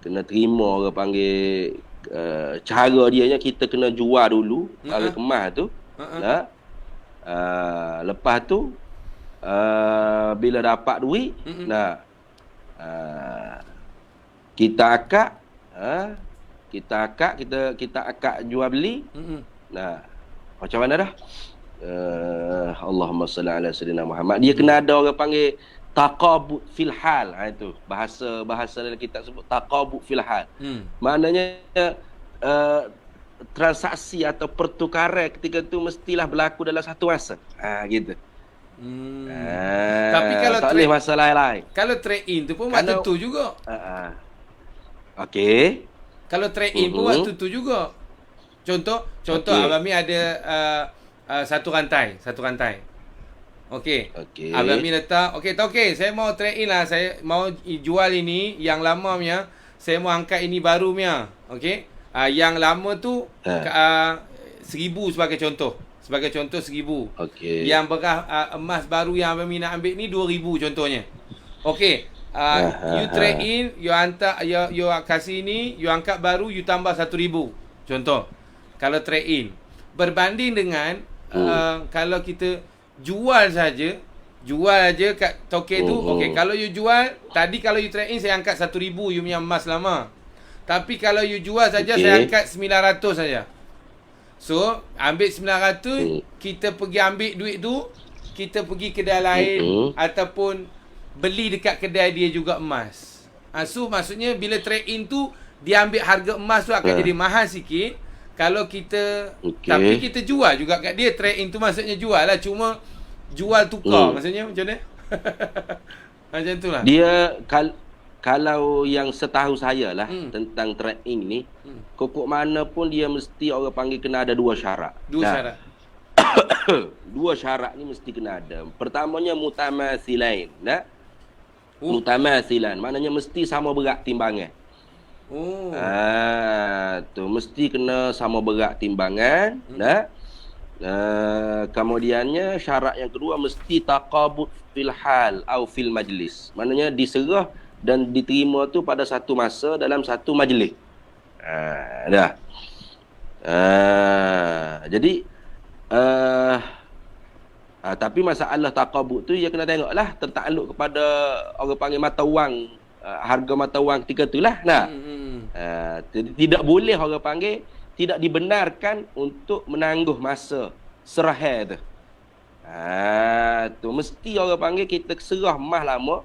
Kena terima orang panggil cara dia kita kena jual dulu harga kemas tu. Lepas tu bila dapat duit kita akad kita akad jual beli. Macam mana dah? Allahumma salli ala sayyidina Muhammad. Dia kena ada orang panggil taqabud fil hal. Itu bahasa dalam kitab sebut taqabud fil hal. Maknanya transaksi atau pertukaran ketika tu mestilah berlaku dalam satu masa. Gitu. Tapi kalau tak boleh masalah lain. Kalau trade in tu pun macam tu juga. Okey. Kalau trade in pun waktu tu juga. Contoh Okey. Abang Mi ada satu rantai. Okey. Abang Mi Okey. letak, okey, saya mau trade in lah. Saya mau jual ini yang lama punya. Saya mau angkat ini baru punya. Okey. Yang lama tu Ha. 1,000 sebagai contoh. Sebagai contoh 1,000. Okey. Yang bekas emas baru yang Abang Mi nak ambil ni 2,000 contohnya. Okey. Ha ha You ha. trade in, you hantar, you kasih ni, you angkat baru, you tambah 1,000. Contoh. Kalau trade in. Berbanding dengan kalau kita jual saja, jual aja kat token tu. Okey, kalau you jual, tadi kalau you trade in saya angkat 1,000 you punya emas lama. Tapi kalau you jual saja saya angkat 900 saja. So, ambil 900, kita pergi ambil duit tu, kita pergi kedai lain ataupun beli dekat kedai dia juga emas. So maksudnya bila trade in tu dia ambil harga emas tu akan jadi mahal sikit. Kalau kita tapi kita jual juga kat dia. Trade in tu maksudnya jual lah, cuma jual tukar. Maksudnya macam mana? Macam tu lah. Dia kalau yang setahu saya lah tentang trade in ni, kokok mana pun dia mesti orang panggil kena ada dua syarat. Syarat. Dua syarat ni mesti kena ada. Pertamanya mutamathilain, nah. Mutamathilan maknanya mesti sama berat timbangan. Tu mesti kena sama berat timbangan, nah. Kemudiannya syarat yang kedua mesti taqabud fil hal atau fil majlis. Maknanya diserah dan diterima tu pada satu masa dalam satu majlis. Dah. Jadi tapi masalah taqabud tu dia kena tengoklah tertakluk kepada orang panggil mata wang, harga mata wang ketika itulah. Nah. Tidak boleh orang panggil, tidak dibenarkan untuk menangguh masa serah tu. Tu mesti orang panggil kita serah emas lama,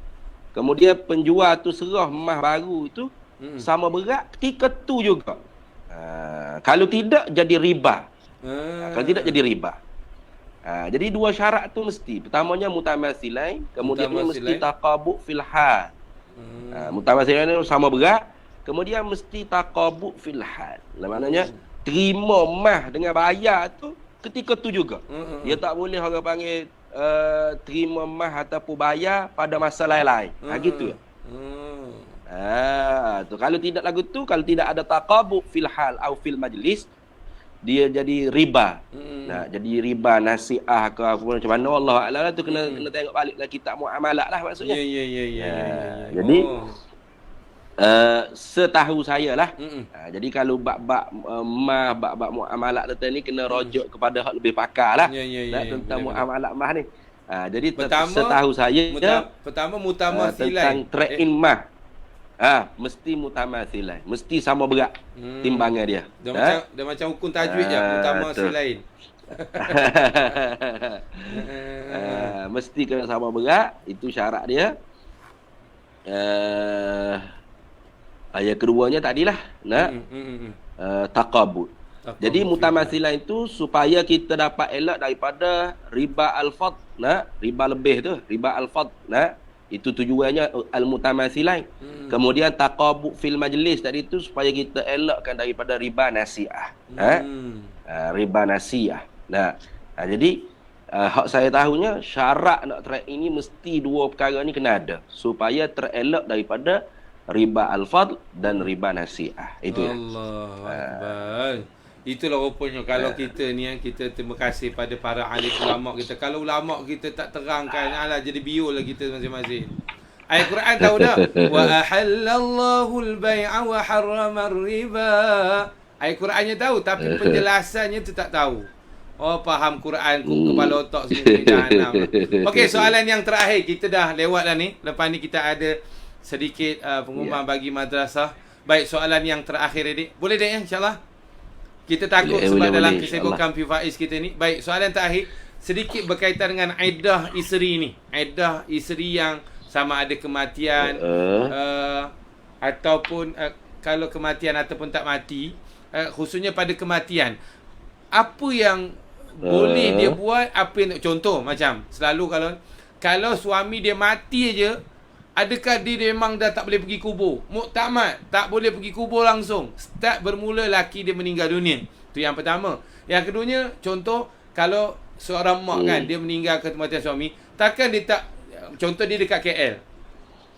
kemudian penjual tu serah emas baru tu sama berat ketika tu juga. Kalau tidak jadi riba. Kalau tidak jadi riba. Jadi dua syarat tu mesti. Pertamanya mutamathilain, kemudiannya mesti taqabud fil hal. Mutamathilain tu sama berat, kemudian mesti taqabud fil hal. Maknanya terima emas dengan bayar tu ketika tu juga. Dia tak boleh orang panggil terima emas ataupun bayar pada masa lain-lain. Gitu ya. Tu kalau tidak lagu tu, kalau tidak ada taqabud fil hal atau fil majlis, dia jadi riba. Jadi riba nasiah ke apa macam mana Allah A'lam lah tu kena tengok baliklah kitab muamalat lah maksudnya. Jadi setahu saya lah. Jadi kalau bab-bab emas, bab-bab muamalat ni kena rujuk kepada hak lebih pakar lah. Tentang muamalat emas ni. Jadi setahu saya pertama mutamathilain tentang trade in emas. Mesti mutamathilain. Mesti sama berat timbangan dia. Dia macam hukum tajwid je, mutamathilain. Mesti kena sama berat, itu syarat dia. Yang keduanya tadilah taqabud. Jadi mutamathilain itu supaya kita dapat elak daripada riba al-fadl, riba lebih tu, riba al-fadl, itu tujuannya al-mutamathilain. Kemudian taqabud fil majlis tadi tu supaya kita elakkan daripada riba nasiah. Riba nasiah. Jadi hak saya tahunya syarat nak trade ini mesti dua perkara ni kena ada supaya terelak daripada riba al-fadl dan riba nasiah. Itu ya. Allahu akbar. Itulah rupanya kalau kita ni kita terima kasih pada para alim ulama kita. Kalau ulama kita tak terangkan, alah jadi biol lah kita masing-masing. Ayat Quran tahu dah. Wa ahallallahu al-bai'a wa harrama ar-riba. Ayat Qurannya tahu tapi penjelasannya tu tak tahu. Oh, faham Quran kepala otak sendiri jahanam. Okey, soalan yang terakhir, kita dah lewat dah ni. Lepas ni kita ada sedikit pengumuman bagi madrasah. Baik, soalan yang terakhir adik. Boleh dah insya-Allah? Kita takut sebab dalam kesibukan Faiz kita ni. Baik, soalan terakhir sedikit berkaitan dengan iddah isteri ni. Iddah isteri yang sama ada kematian ataupun kalau kematian ataupun tak mati, khususnya pada kematian. Apa yang boleh dia buat, apa yang contoh macam selalu kalau suami dia mati aja, adakah dia memang dah tak boleh pergi kubur? Muktamad, tak boleh pergi kubur langsung. Start bermula laki dia meninggal dunia. Itu yang pertama. Yang keduanya, contoh, kalau seorang mak kan, dia meninggal kematian suami, takkan dia tak, contoh dia dekat KL.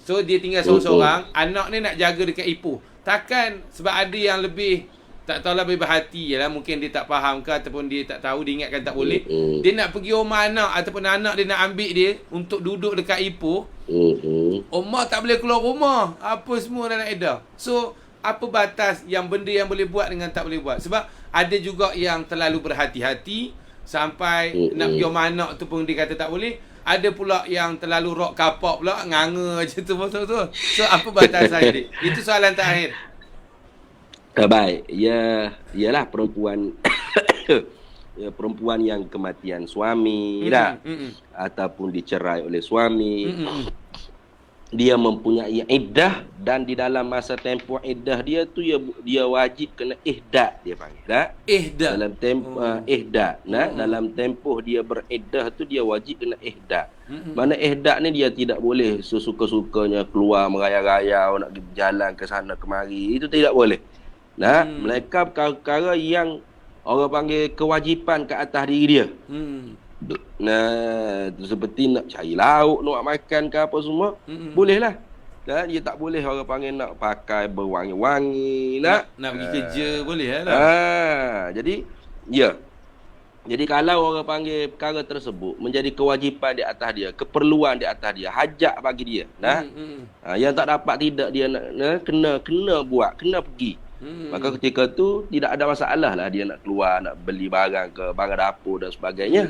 So, dia tinggal seorang-seorang, anak ni nak jaga dekat Ipoh. Takkan, sebab ada yang lebih, tak tahulah lebih berhati je lah. Mungkin dia tak faham ke ataupun dia tak tahu, dia ingatkan tak boleh. Dia nak pergi rumah anak ataupun anak dia nak ambil dia untuk duduk dekat Ipoh. Mak tak boleh keluar rumah. Apa semua dah nak edah. So, apa batas yang benda yang boleh buat dengan tak boleh buat? Sebab ada juga yang terlalu berhati-hati sampai nak pergi rumah anak tu pun dia kata tak boleh. Ada pula yang terlalu rock kapok pula, nganga je tu betul-betul. So, apa batasan dia? Itu soalan terakhir. Baik, ialah perempuan perempuan yang kematian suami ataupun dicerai oleh suami. Dia mempunyai iddah, dan di dalam masa tempoh iddah dia tu dia wajib kena ihdat, dia panggil tak? Ihdat. Dalam tempoh ihdat, dalam tempoh dia beriddah tu dia wajib kena ihdat. Mana ihdat ni dia tidak boleh sesuka-sukanya keluar merayau-rayau nak berjalan ke sana kemari. Itu tidak boleh. Mereka perkara-perkara yang orang panggil kewajipan ke atas diri dia. Seperti nak cari lauk, nak makan ke apa semua, bolehlah. Dan dia tak boleh orang panggil nak pakai berwangi-wangi, nak pergi kerja boleh lah. Jadi kalau orang panggil perkara tersebut menjadi kewajipan di atas dia, keperluan di atas dia, hajat bagi dia, yang tak dapat tidak dia kena buat, kena pergi. Maka ketika tu tidak ada masalah lah dia nak keluar, nak beli barang ke barang dapur dan sebagainya.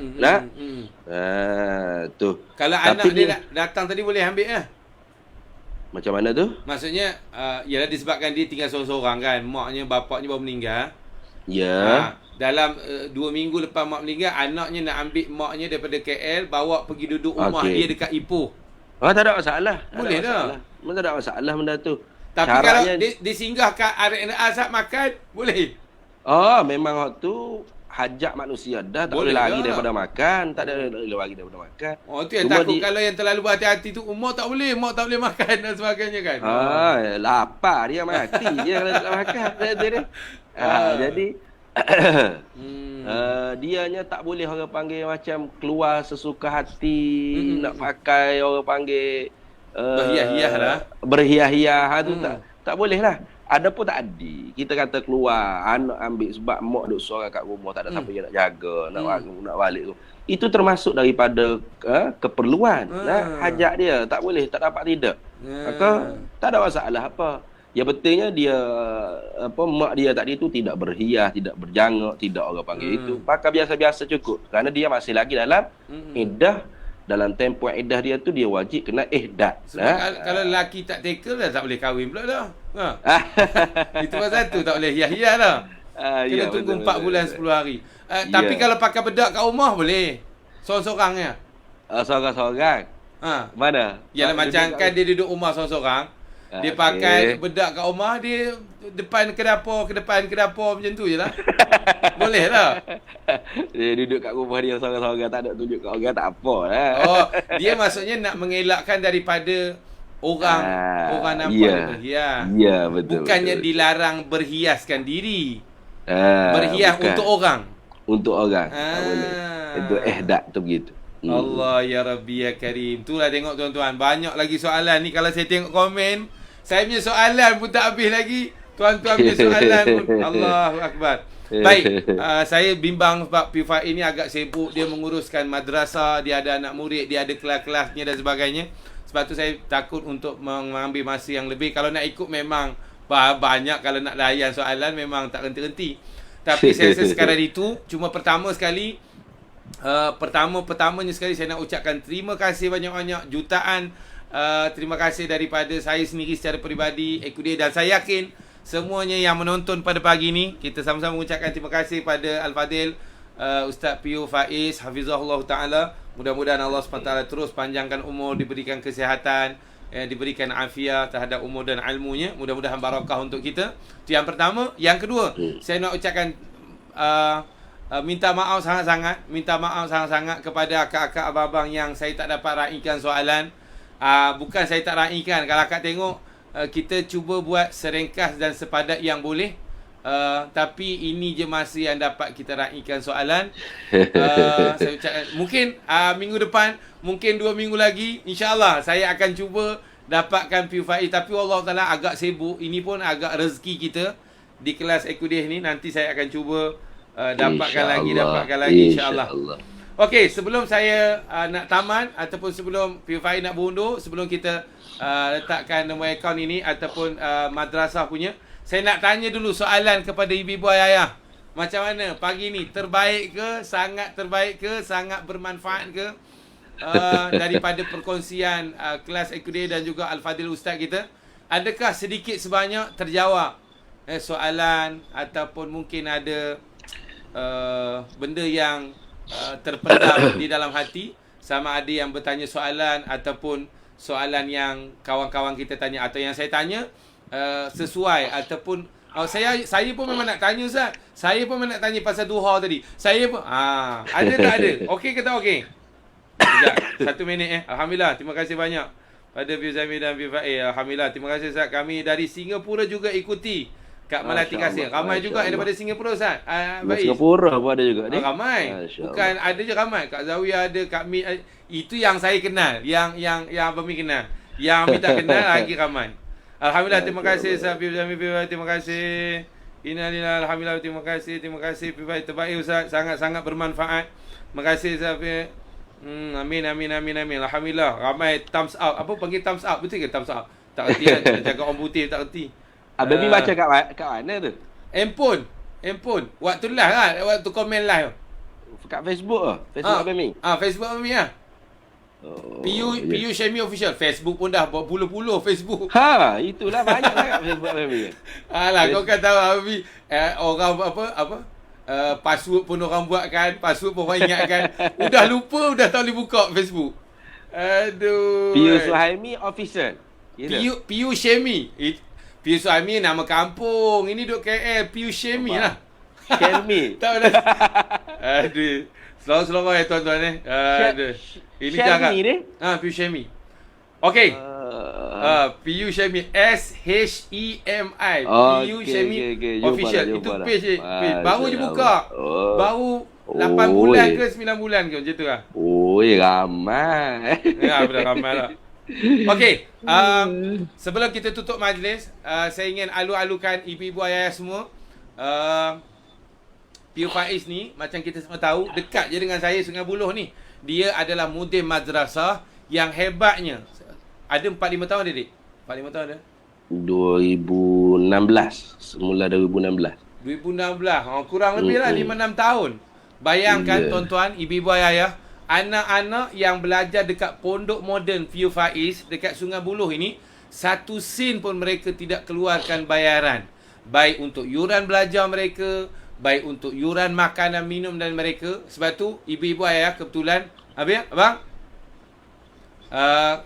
Tu. Kalau anak dia datang tadi boleh ambil lah. Macam mana tu? Maksudnya ialah disebabkan dia tinggal seorang-seorang kan, maknya bapaknya baru meninggal. Ya. Dalam 2 minggu lepas mak meninggal, anaknya nak ambil maknya daripada KL bawa pergi duduk rumah dia dekat Ipoh. Tak ada masalah. Boleh dah. Tak ada masalah benda tu. Tapi syaratnya, kalau disinggahkan RNA saat makan, boleh? Memang waktu hajat manusia dah, tak boleh lari daripada makan. Tak ada lari daripada makan. Tu yang takut kalau yang terlalu berhati-hati tu, mak tak boleh makan dan sebagainya kan. Lapar dia mati dia kalau tak makan. Jadi dianya tak boleh orang panggil macam keluar sesuka hati, nak pakai orang panggil berhias-hias lah. Berhias-hias tu tak boleh lah. Ada pun tak ada. Kita kata keluar, anak ambil sebab mak duduk seorang kat rumah, tak ada siapa yang nak jaga, nak balik tu. Itu termasuk daripada keperluan. Hajat dia, tak boleh, tak dapat tidak. Maka tak ada masalah apa. Yang pentingnya dia mak dia tadi tu tidak berhias, tidak berjangak, tidak orang panggil itu. Pakai biasa-biasa cukup. Kerana dia masih lagi dalam iddah. Dalam tempoh iddah dia tu dia wajib kena ihdat. Sebab kalau lelaki tak tackle dah tak boleh kahwin pula dah. Itu pasal tu tak boleh hias-hias dah. Kena tunggu 4 bulan 10 hari. Tapi kalau pakai bedak kat rumah boleh. Seorang-seorangnya. Seorang-seorang. Mana? Yalah macam kan dia duduk rumah seorang-seorang. Dia pakai bedak kat rumah, dia depan ke dapur macam tu je lah. Boleh lah. Dia duduk kat rumah dia seorang-seorang, tak ada tunjuk kat orang, tak apa lah. Dia maksudnya nak mengelakkan daripada orang nampak berhias. Ya, betul. Bukannya betul. Dilarang berhiaskan diri. Berhias bukan. Untuk orang. Untuk orang. Tak boleh. Itu ihdat tu begitu. Allah ya Rabbi ya Karim. Itulah tengok tuan-tuan, banyak lagi soalan ni. Kalau saya tengok komen, saya punya soalan pun tak habis lagi. Tuan-tuan punya soalan pun Allahu Akbar. Baik, saya bimbang sebab Pifai ini agak sibuk. Dia menguruskan madrasah, dia ada anak murid, dia ada kelas-kelasnya dan sebagainya. Sebab tu saya takut untuk mengambil masa yang lebih. Kalau nak ikut memang banyak. Kalau nak layan soalan memang tak henti-henti. Tapi saya rasa sekarang itu cuma pertamanya sekali saya nak ucapkan terima kasih banyak-banyak, jutaan terima kasih daripada saya sendiri secara peribadi, Ekudir, dan saya yakin semuanya yang menonton pada pagi ni. Kita sama-sama mengucapkan terima kasih pada Al-Fadil Ustaz Piyu Faiz, Hafizahullah Ta'ala. Mudah-mudahan Allah SWT terus panjangkan umur, diberikan kesihatan, diberikan afiat terhadap umur dan ilmunya. Mudah-mudahan barakah untuk kita. Itu yang pertama. Yang kedua, saya nak ucapkan minta maaf sangat-sangat kepada akak-akak abang-abang yang saya tak dapat raikan soalan. Bukan saya tak raikan. Kalau akak tengok, kita cuba buat seringkas dan sepadat yang boleh. Tapi ini je masa yang dapat kita raikan soalan. Saya ucapkan, mungkin minggu depan, mungkin 2 minggu lagi, InsyaAllah saya akan cuba dapatkan PU Faiz. Tapi Allah Ta'ala agak sibuk. Ini pun agak rezeki kita di kelas Ekudih ni. Nanti saya akan cuba dapatkan lagi InsyaAllah. Okey, sebelum saya nak tamat ataupun sebelum PU Faiz nak berundur, sebelum kita letakkan nombor akaun ini ataupun madrasah punya, saya nak tanya dulu soalan kepada ibu-ibu ayah. Macam mana pagi ni? Terbaik ke? Sangat terbaik ke? Sangat bermanfaat ke? Daripada perkongsian kelas Ekudih dan juga Al-Fadil Ustaz kita, adakah sedikit sebanyak terjawab soalan ataupun mungkin ada benda yang terpendam di dalam hati, sama ada yang bertanya soalan ataupun soalan yang kawan-kawan kita tanya atau yang saya tanya sesuai ataupun saya pun memang nak tanya Ustaz. Saya pun memang nak tanya pasal duha tadi. Saya pun ada tak ada? Okey ke tak okey? Sekejap, 1 minit Alhamdulillah, terima kasih banyak pada Fiu Zami dan Fiu Faiz. Alhamdulillah, terima kasih Ustaz. Kami dari Singapura juga ikuti Kak Melati Kasih. Ramai juga daripada Singapura Ustaz. Singapura pun ada juga ni. Ramai. Bukan ada je ramai. Kak Zawiyah ada, Kak Mi. Itu yang saya kenal. Yang Abang Mi kenal. Yang Ami tak kenal lagi ramai. Alhamdulillah, terima kasih Ustaz Fiu Zami, terima kasih. Innalillah, alhamdulillah, terima kasih. Terima kasih Fiu Faiz, terbaik Ustaz. Sangat-sangat bermanfaat. Terima kasih Ustaz Fiu. Amin. Alhamdulillah. Ramai thumbs up. Apa panggil thumbs up? Betul ke thumbs up? Tak erti kan. Cakap orang putih tak erti. Baby baca kat mana tu? Handphone. Waktu live lah. Waktu komen live. Kat Facebook ke? Facebook Baby? Facebook Baby lah. PU Syami Official. Facebook pun dah berpuluh-puluh Facebook. Itulah banyak lah kat Facebook Baby. Alah, kau kan tahu Baby. Orang apa? Password pun orang buatkan. Password pun orang ingatkan. Udah lupa, udah tak boleh buka Facebook. Aduh. PU Suhaimi Official. PU Syami. PU Suhaimi nama kampung. Ini duduk KL. PU Syami lah. Syami. Tak dah. Aduh. Selawat-selawat tuan-tuan Aduh. Ini jangan. Syami ni? PU Syami. Okey. PU Syami. SHEMI. PU Syami Official. Itu page. Baru je buka. Baru 8 bulan ke 9 bulan ke macam tu lah. Ramai. Betul ramai lah. Okey, sebelum kita tutup majlis, saya ingin alu-alukan ibu-ibu ayah semua. PU Faiz ni, macam kita semua tahu, dekat je dengan saya Sungai Buloh ni. Dia adalah mudir madrasah yang hebatnya. Ada 4-5 tahun dia, Dik? 4-5 tahun ada? 2016. Semula 2016. 2016. Kurang lebih lah 5-6 tahun. Bayangkan tuan-tuan, ibu-ibu ayah, anak-anak yang belajar dekat pondok moden PU Faiz dekat Sungai Buloh ini, satu sen pun mereka tidak keluarkan bayaran. Baik untuk yuran belajar mereka, baik untuk yuran makanan minum dan mereka. Sebab tu ibu-ibu ayah kebetulan, abang,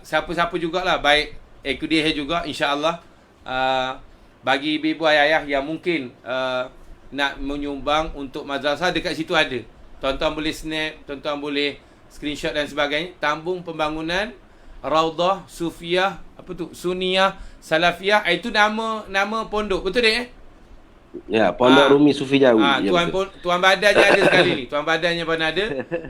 siapa-siapa jugalah, baik Ekudih juga insya-Allah, bagi ibu-ibu ayah yang mungkin nak menyumbang untuk madrasah, dekat situ ada. Tuan-tuan boleh snap, tuan-tuan boleh screenshot dan sebagainya. Tambung pembangunan Raudah Sufiyah, Sunniyah Salafiyah. Itu nama pondok. Betul tak Ya, Pondok Rumi Sufi Jawi. Tuan badannya ada sekali ni. Tuan badannya pun ada.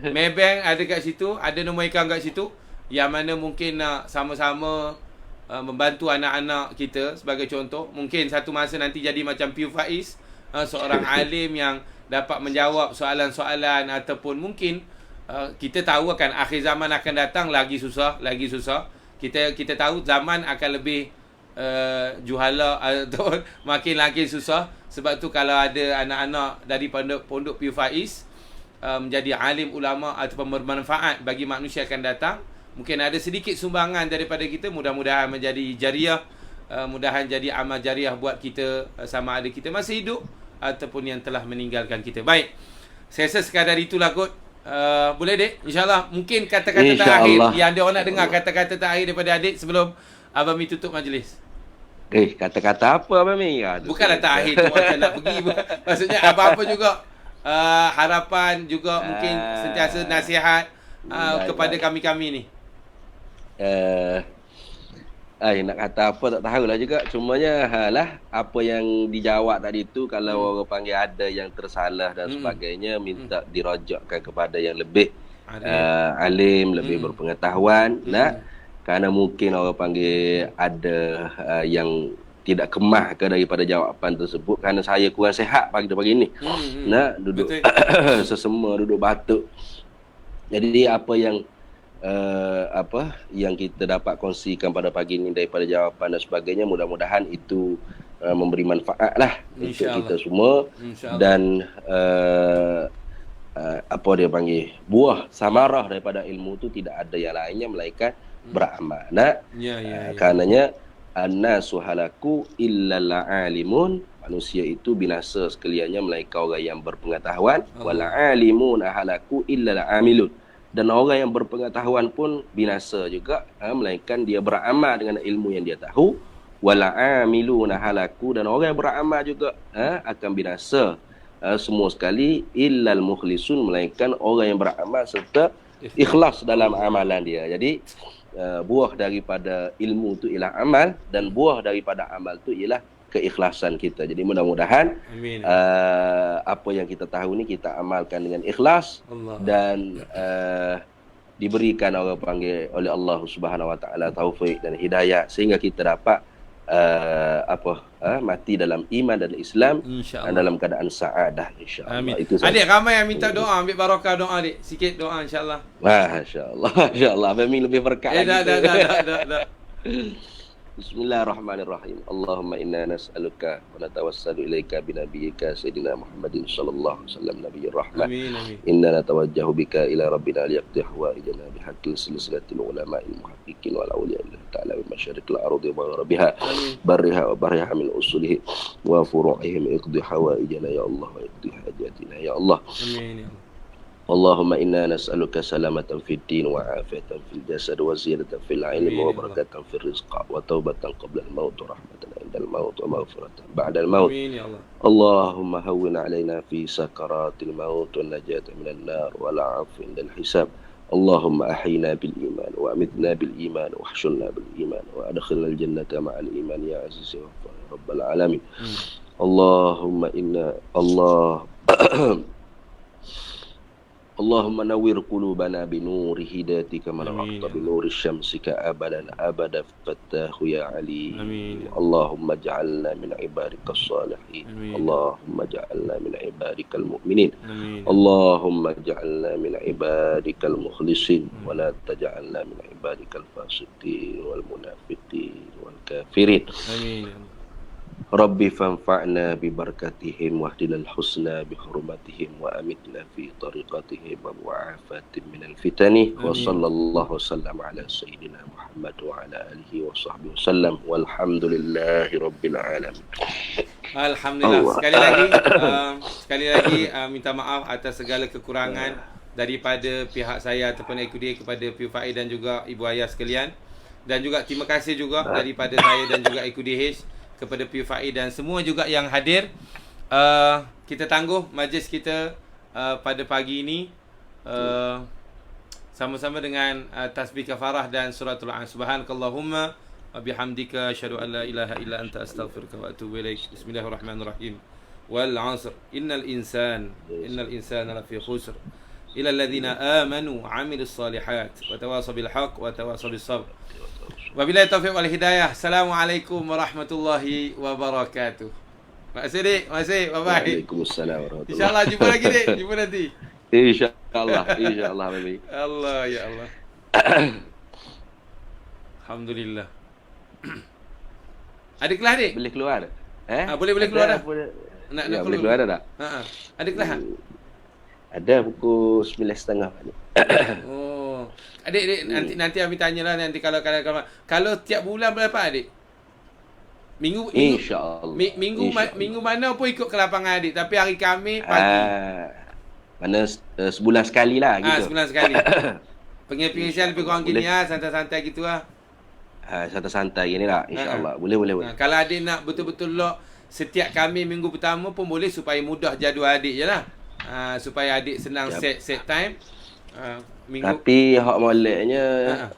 Maybank ada kat situ, ada nombor akaun kat situ. Yang mana mungkin nak sama-sama membantu anak-anak kita. Sebagai contoh, mungkin satu masa nanti jadi macam PU Faiz, seorang alim yang dapat menjawab soalan-soalan ataupun mungkin kita tahu akan akhir zaman akan datang lagi susah. Kita tahu zaman akan lebih juhala atau makin susah. Sebab tu kalau ada anak-anak dari pondok PU Faiz menjadi alim ulama ataupun bermanfaat bagi manusia akan datang, mungkin ada sedikit sumbangan daripada kita, mudah-mudahan menjadi jariah, mudahan jadi amal jariah buat kita, sama ada kita masih hidup ataupun yang telah meninggalkan kita. Baik, saya rasa sekadar itulah kot. Boleh Dek? InsyaAllah. Mungkin kata-kata terakhir yang ada orang nak dengar, kata-kata terakhir daripada adik sebelum Abang Mi tutup majlis. Kata-kata apa Abang Mi? Bukanlah terakhir tu macam nak pergi. Maksudnya apa-apa juga harapan juga, mungkin sentiasa nasihat kepada kami-kami ni. Nak kata apa tak tahulah juga. Cumanya apa yang dijawab tadi tu kalau orang panggil ada yang tersalah dan sebagainya, minta dirojokkan kepada yang lebih alim, lebih berpengetahuan. Kerana mungkin orang panggil ada yang tidak kemah ke daripada jawapan tersebut, kerana saya kurang sihat pagi ni. Duduk sesema, duduk batuk. Jadi apa yang kita dapat kongsikan pada pagi ini daripada jawapan dan sebagainya, mudah-mudahan itu memberi manfaat lah untuk kita semua. Dan apa dia panggil, buah samarah daripada ilmu tu tidak ada yang lainnya melainkan beramal. Karenanya annasu halaku illal alimun, manusia itu binasa sekaliannya melainkan orang yang berpengetahuan. Wal alimun halaku illal amilun, dan orang yang berpengetahuan pun binasa juga, melainkan dia beramal dengan ilmu yang dia tahu. Wala amiluna halaku, dan orang yang beramal juga akan binasa semua sekali. Illal mukhlisun, melainkan orang yang beramal serta ikhlas dalam amalan dia. Jadi buah daripada ilmu tu ialah amal, dan buah daripada amal tu ialah keikhlasan kita. Jadi mudah-mudahan apa yang kita tahu ni kita amalkan dengan ikhlas dan diberikan orang panggil oleh Allah Subhanahu Wa Taala taufik dan hidayah sehingga kita dapat mati dalam iman dan Islam dan dalam keadaan saadah, insya-Allah. Itu sahaja. Adik ramai yang minta doa, ambil barakah doa adik. Sikit doa insya-Allah. Masya-Allah. Abang lebih berkat lagi. Dah. Bismillahirrahmanirrahim. Allahumma inna nas'aluka wa natawassalu ilaika binabiyyika sayyidina Muhammadin sallallahu alaihi wasallam nabiyyir rahmah. Amin. Inna natawajjahu bika ila rabbina liyaqdi hawaijana bihaqqi silsilatil ulama'il muhaqqiqin wal awliya ta'ala min masyariqil ardi wa gharabiha barriha wa barriha min usulihi wa furu'ihim iqdi hawaijana ya Allah wa iqdi hajatina ya Allah. Amin ya Allah. Allahumma inna nas'aluka salamatan fid din wa afiyatan fil jasad wa ziyadatan fil ilmi wa barakatan fil rizq wa taubatan qabla al maut wa rahmatan indal maut wa maghfiratan ba'da al maut. Amin ya Allah. Allahumma hawwin 'alaina fi sakaratil maut wa najata minan nar wa al'afw indal hisab. Allahumma ahyina bil iman wa amitna bil iman wa ahshurna bil iman wa adkhilna al jannata ma'al iman ya aziz ya rabbal alamin. Allahumma inna Allahumma nawwir qulubana bi nuri hidayatika ma naqta bi nuri syamsika abadan abada fattahu ya ali. Allahumma ja'alna min ibadika salihin. Allahumma ja'alna min ibadika al-mu'minin. Allahumma ja'alna min ibadika al-mukhlisin wa la taj'alna min ibadika al-fasiqin wal munafiqin wal kafirin. Amin. Rabbi fanfa'na bi barakatihim wahdina al-husna bi hurmatihim wa amitna fi tariqatihim wa mu'afatin min al-fitani wa sallallahu wasallam ala sayyidina Muhammad wa ala alihi wa sahbihi wasallam walhamdulillahi rabbil alamin. Alhamdulillah. Sekali lagi minta maaf atas segala kekurangan daripada pihak saya ataupun Ekudir kepada Piu Faiz dan juga Ibu Ayah sekalian, dan juga terima kasih juga daripada saya dan juga Ekudir kepada Piu Faiz dan semua juga yang hadir. Kita tangguh majlis kita pada pagi ini sama-sama dengan tasbih kafarah dan suratul an. Subhanakallahumma wa bihamdika asyhadu an la ilaha illa anta astaghfiruka wa atubu ilaik. Bismillahirrahmanirrahim. Wal 'asr innal insana lafi khusr illa alladhina amanu wa 'amilus solihat wa tawasaw bil haqq wa tawasaw bis sabr. Wabillahi taufiq wal hidayah. Assalamualaikum warahmatullahi wabarakatuh. Makasih dik, makasih. Bye bye. Waalaikumsalam warahmatullahi. Insyaallah jumpa lagi dik, jumpa nanti. Insyaallah baby. Allah ya Allah. Alhamdulillah. Ada kelas dik? Boleh keluar? Boleh keluar dah. Nak boleh keluar dah tak? Ada kelas tak? Ada pukul 9.30 ni. Oh. Adik nanti Abi tanyalah nanti kalau tiap bulan berapa adik? Minggu insya-Allah. Minggu mana pun ikut ke lapangan adik, tapi hari Khamis pagi. Mana sebulan sekali lah gitu. Sebulan sekali. Pengisian lebih kurang gini santai-santai gitu lah. Santai-santai gini lah insya-Allah. Boleh. Kalau adik nak betul-betul lock setiap Khamis minggu pertama pun boleh supaya mudah jadual adik je lah. Supaya adik senang set time. Minggu. Tapi hak moleknya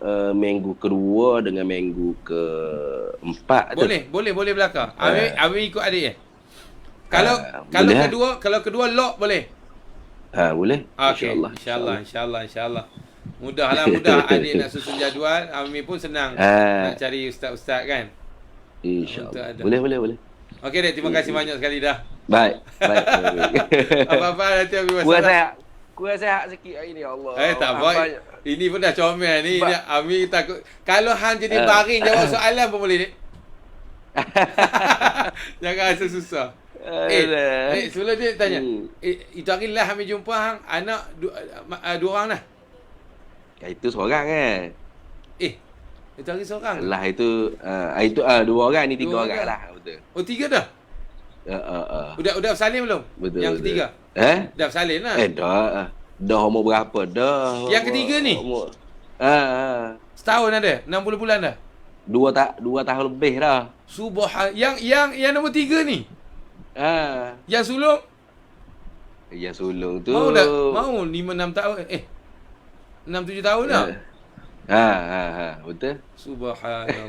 Ha. minggu kedua dengan minggu keempat tu. Boleh belakang. Ami ikut adik Kalau boleh, kalau kedua lock boleh. boleh. Okey, InsyaAllah. insyaAllah. Mudah adik nak susun jadual, Ami pun senang nak cari ustaz-ustaz kan. Untuk ada. InsyaAllah. Boleh. Okey dek, terima kasih banyak sekali dah. Baik. Apa-apa nanti Ami Kurang masalah. sehat sikit hari ni, ya Allah. Tak apa. Ini pun dah comel ni. Ami takut. Kalau hang jadi baring jawab soalan pun boleh dek. Jangan rasa susah. Sebelum dia tanya. Itu hari lah Ami jumpa hang anak dua orang dah. Itu seorang kan. Itu hari seorang. Lah itu dua orang ni, tiga orang lah. Betul. Oh, tiga dah? Udah bersalin belum? Betul. Yang ketiga? Dah bersalin lah. Dah umur berapa dah? Yang ketiga ni? Setahun ada? 60 bulan dah? 2 tahun lebih dah. Yang nombor 3 ni? Yang sulung? Yang sulung tu Mau 5-6 tahun 6-7 tahun dah? Betul. Subhanallah.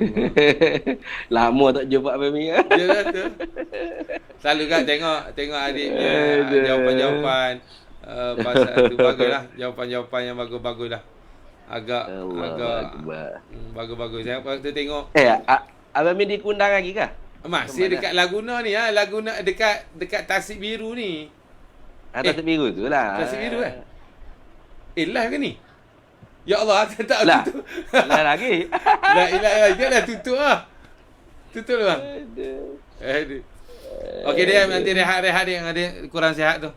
Lama tak jumpa Mami. Dia kata selalu kan tengok adik jawapan-jawapan pasal tu baguslah, jawapan-jawapan yang bagus-bagus lah. Agak bagus-bagus. Saya waktu tengok Abang Min dikundang lagi kah? masih dekat Laguna ni Laguna dekat Tasik Biru ni. Tasik Biru tu lah. Tasik Biru live ke ni? Ya Allah, tak lah. tutup. Lah lagi. La ilaha illallah, tutup lah. Tutup lah. Aduh. Okey dia nanti rehat dia yang ada kurang sihat tu.